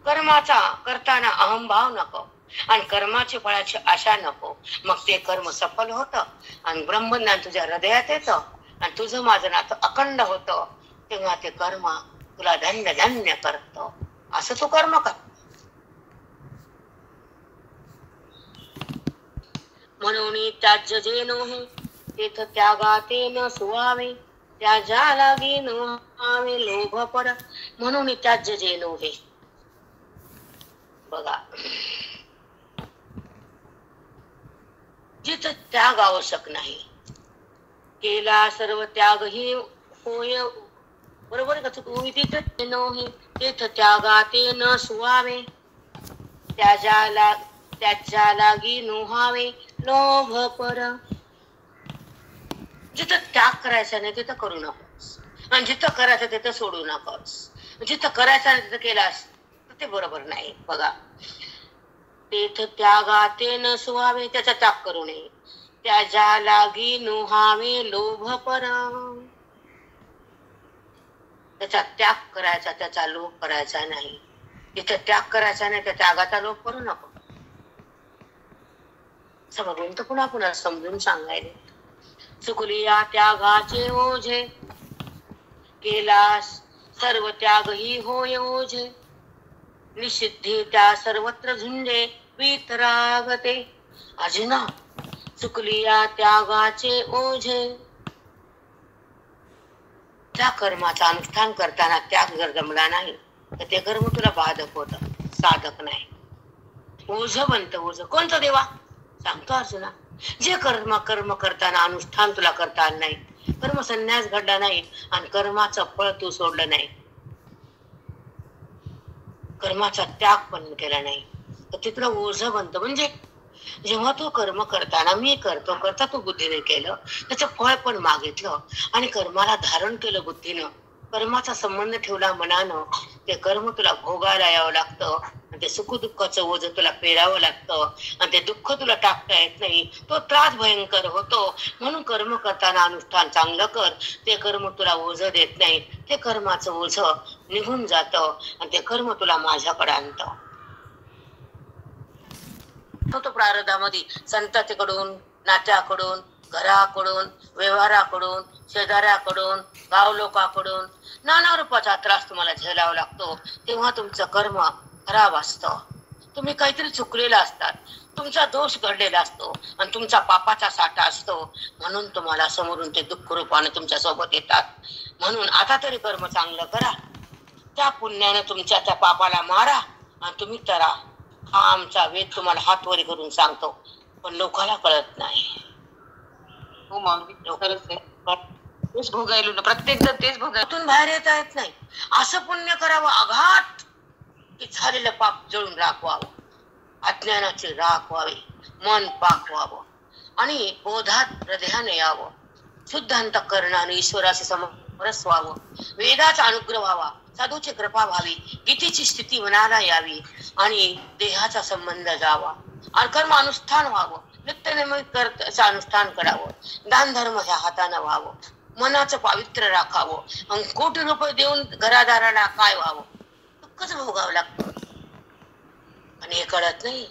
कर्माचा करताना अहंभाव नको आणि कर्माची फळाची आशा नको, मग ते कर्म सफल होतं आणि ब्रह्मज्ञान तुझ्या हृदयात येतं आणि तुझं माझं नातं अखंड होतं. तेव्हा ते कर्म तुला धन्य धन्य करतो. असं तू कर्म कर. म्हणून त्याज्य जे नोहे तेथ त्यागाते न सुवावे, त्याज्या लागी नोहावे लोभ पड. म्हणून त्याज्य जे नोहे, बघा जिथं त्याग आवश्यक नाही, केला सर्व त्याग ही होय. बरोबर का चुकू? तिथं नोहे तेथ त्यागाते न सुवावे, त्याच्या लागी नोहावे लोभ पर. जिथं त्याग करायचा नाही तिथं करू नकोस आणि जिथं करायचं तिथं सोडू नकोस. जिथं करायचं नाही तिथं केलास तर ते बरोबर नाही. बघा, तेथ त्यागाते न सुहावे, त्याचा त्याग करू नये. त्याच्या लागी नुहावे लोभ पर. त्याचा त्याग करायचा, त्याचा लोभ करायचा नाही. जिथं त्याग करायचा नाही त्या त्यागाचा लोभ करू नको. समजून तर पुन्हा पुन्हा समजून सांगायला. चुकली या त्यागाचे ओझे, केलास सर्व त्याग ही होय ओझे, निषिद्धी त्या सर्वत्र झुंजे वितरागते. अर्जुना, चुकली या त्यागाचे ओझे. त्या कर्माचं अनुष्ठान करताना त्याग जर जमला नाही तर ते कर्म तुला बाधक होत, साधक नाही. ओझ बनत. ओझ कोणतं देवा? सांगतो अर्जुना, जे कर्म करताना अनुष्ठान तुला करता आलं नाही, कर्म संन्यास घडला नाही आणि कर्माचं फळ तू सोडलं नाही, कर्माचा त्याग पण केला नाही, तर ते तुला ओझ बनतं. म्हणजे जेव्हा तू कर्म करताना मी करतो करता तू बुद्धीने केलं, त्याचं फळ पण मागितलं आणि कर्माला धारण केलं बुद्धीनं, कर्माचा संबंध ठेवला मनानं, ते कर्म तुला भोगायला यावं लागतं. ते सुख दुःखाचं ओझ तुला पेरावं लागतं आणि ते दुःख तुला टाकता येत नाही, तो त्रास भयंकर होतो. म्हणून कर्म करताना अनुष्ठान चांगलं कर, ते कर्म तुला ओझ देत नाही, ते कर्माचं ओझ निघून जातं आणि ते कर्म तुला माझ्याकडे आणतं. तो प्रारब्धामध्ये संततीकडून, नात्याकडून, घराकडून, व्यवहाराकडून, शेजाऱ्याकडून, गाव लोकांकडून नाना रूपाचा त्रास तुम्हाला झेलावा लागतो. तेव्हा तुमचं कर्म खराब असतं, तुम्ही काहीतरी चुकलेला असतात, तुमचा दोष घडलेला असतो आणि तुमचा पापाचा साठा असतो. म्हणून तुम्हाला समोरून ते दुःख रूपाने तुमच्या सोबत येतात. म्हणून आता तरी कर्म चांगलं करा, त्या पुण्याने तुमच्या त्या पापाला मारा आणि तुम्ही तरा. हा आमचा वेद तुम्हाला हातवरी करून सांगतो, पण लोकाला कळत नाही. हो माऊली, खरंच आहे. तेच भोगायलो ना, प्रत्येक जण तेच भोगायतून बाहेर येता येत नाही. असं पुण्य करावं अघात की झालेलं पाप जळून राख व्हावं, अज्ञानाचे राख व्हावे, मन पाक व्हावं आणि बोधात हृदयाने यावं, शुद्ध अंतःकरणाने ईश्वराशी समरस व्हावं, वेदाचा अनुग्रह व्हावा, साधूची कृपा व्हावी, गीतेची स्थिती मनाला यावी आणि देहाचा संबंध जावा आणि कर्म अनुष्ठान व्हावं, नित्यनेमित अनुष्ठान करावं, दान धर्म ह्या हातानं व्हावं, मनाचं पावित्र्य राखावं आणि कोटी रुपये देऊन घरादाराला काय व्हावं, दुःखच भोगावं लागतं. आणि हे कळत नाही.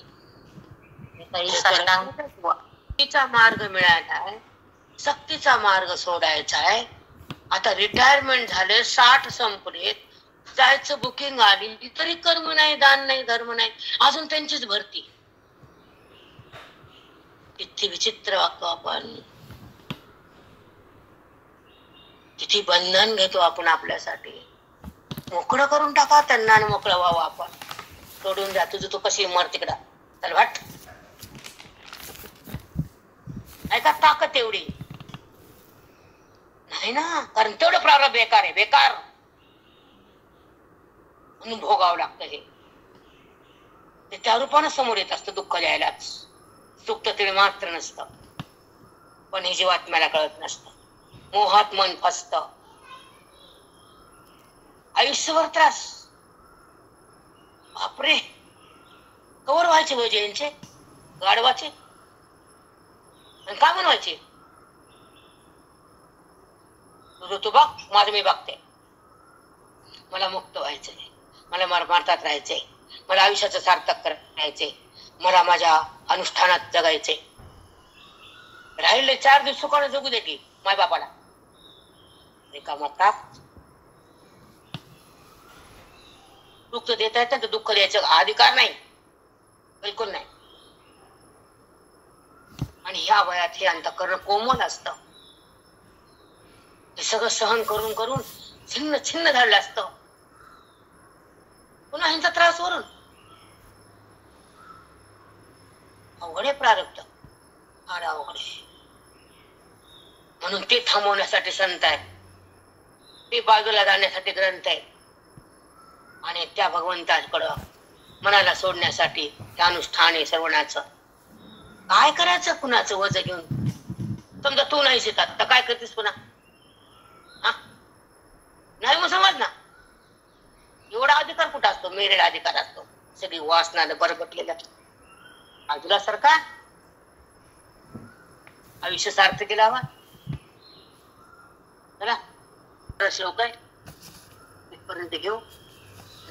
सक्तीचा मार्ग मिळालाय, सक्तीचा मार्ग सोडायचा आहे. आता रिटायरमेंट झाले, 60 संपले, जायचं बुकिंग आली तरी कर्म नाही, दान नाही, धर्म नाही, अजून त्यांचीच भरती. किती विचित्र वागतो आपण, किती बंधन घेतो आपण आपल्यासाठी. मोकळं करून टाका त्यांना आणि मोकळं व्हावं आपण. सोडून द्या, तुझं तू कशी मर तिकडा, चल वाट. ऐका, ताकद तेवढी नाही ना, कारण तेवढं प्रारंभ बेकार आहे, बेकार. म्हणून भोगावं लागतं हे. ते त्या रूपानं समोर येत असतं दुःख द्यायलाच. सुख तर तिने मात्र नसतं, पण हे जीवात्म्याला कळत नसतं. मोहात मन फसत, आयुष्यभर त्रास. बापरे, कवर व्हायचे म्हणजे यांचे गाढवाचे आणि का बनवायचे? तुझं तू बघ, माझं मी बघते. मला मुक्त व्हायचंय, मला मारमार्थात राहायचंय, मला आयुष्याचं सार्थक करायचंय, मला माझ्या अनुष्ठानात जगायचंय. राहिले 4 दिवस सुखाने जगू दे की माय बापाला. रिकामा दुःख देता येतं तर दुःख द्यायचं अधिकार नाही, बिलकुल नाही. आणि ह्या वयात हे अंतःकरण कोमल असतं, हे सगळं सहन करून करून छिन्न छिन्न झालं असतं. पुन्हा ह्यांचा त्रास वरून अवघडे प्रारब्ध, फार अवघडे. म्हणून ते थांबवण्यासाठी संत आहेत, ते बाजूला जाण्यासाठी ग्रंथ आहेत आणि त्या भगवंताकडं मनाला सोडण्यासाठी त्या अनुष्ठान आहे श्रवणाचं. काय करायचं कुणाचं वज घेऊन? समजा तू नाही शिकत तर काय करतेस पुन्हा? नाही मग समज ना, एवढा अधिकार कुठं असतो? मेरेला अधिकार असतो, सगळी वासनानं बरबटलेल्या बाजूला सरकार. आयुष्य सार्थ केला हवा चला श्लोक आहे इथपर्यंत घेऊ.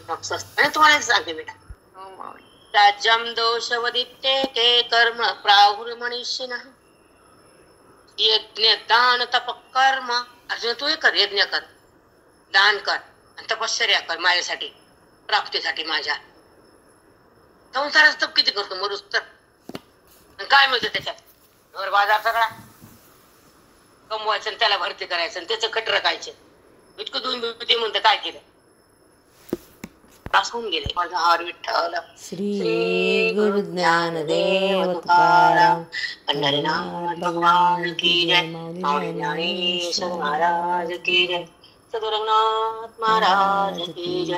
आणि तुम्हाला सांगते बेटा, राज्यम दोषवदित्ते के कर्म प्राहुर्मनीषिणः यज्ञ दान तप कर्म. अर्जुन तू हे कर, यज्ञ कर, दान कर आणि तपश्चर्या कर माझ्यासाठी, प्राप्तीसाठी माझ्या. संसाराचा तप किती करतो मरुस तर. आणि काय मिळतं त्याच्यात? घर बाजार सगळा कमवायचं आणि त्याला भरती करायचं आणि त्याचं खट रकायचं. इतकं दोन ते म्हणतं काय केलं? त्रास होऊन गेले. माझा हार विठ्ठल. श्री गुरु ज्ञानदेव तुकाराम पंढरीनाथ भगवान की जय. माऊली ज्ञानेश्वर महाराज की जय. सद्गुरु रंगनाथ महाराज की जय.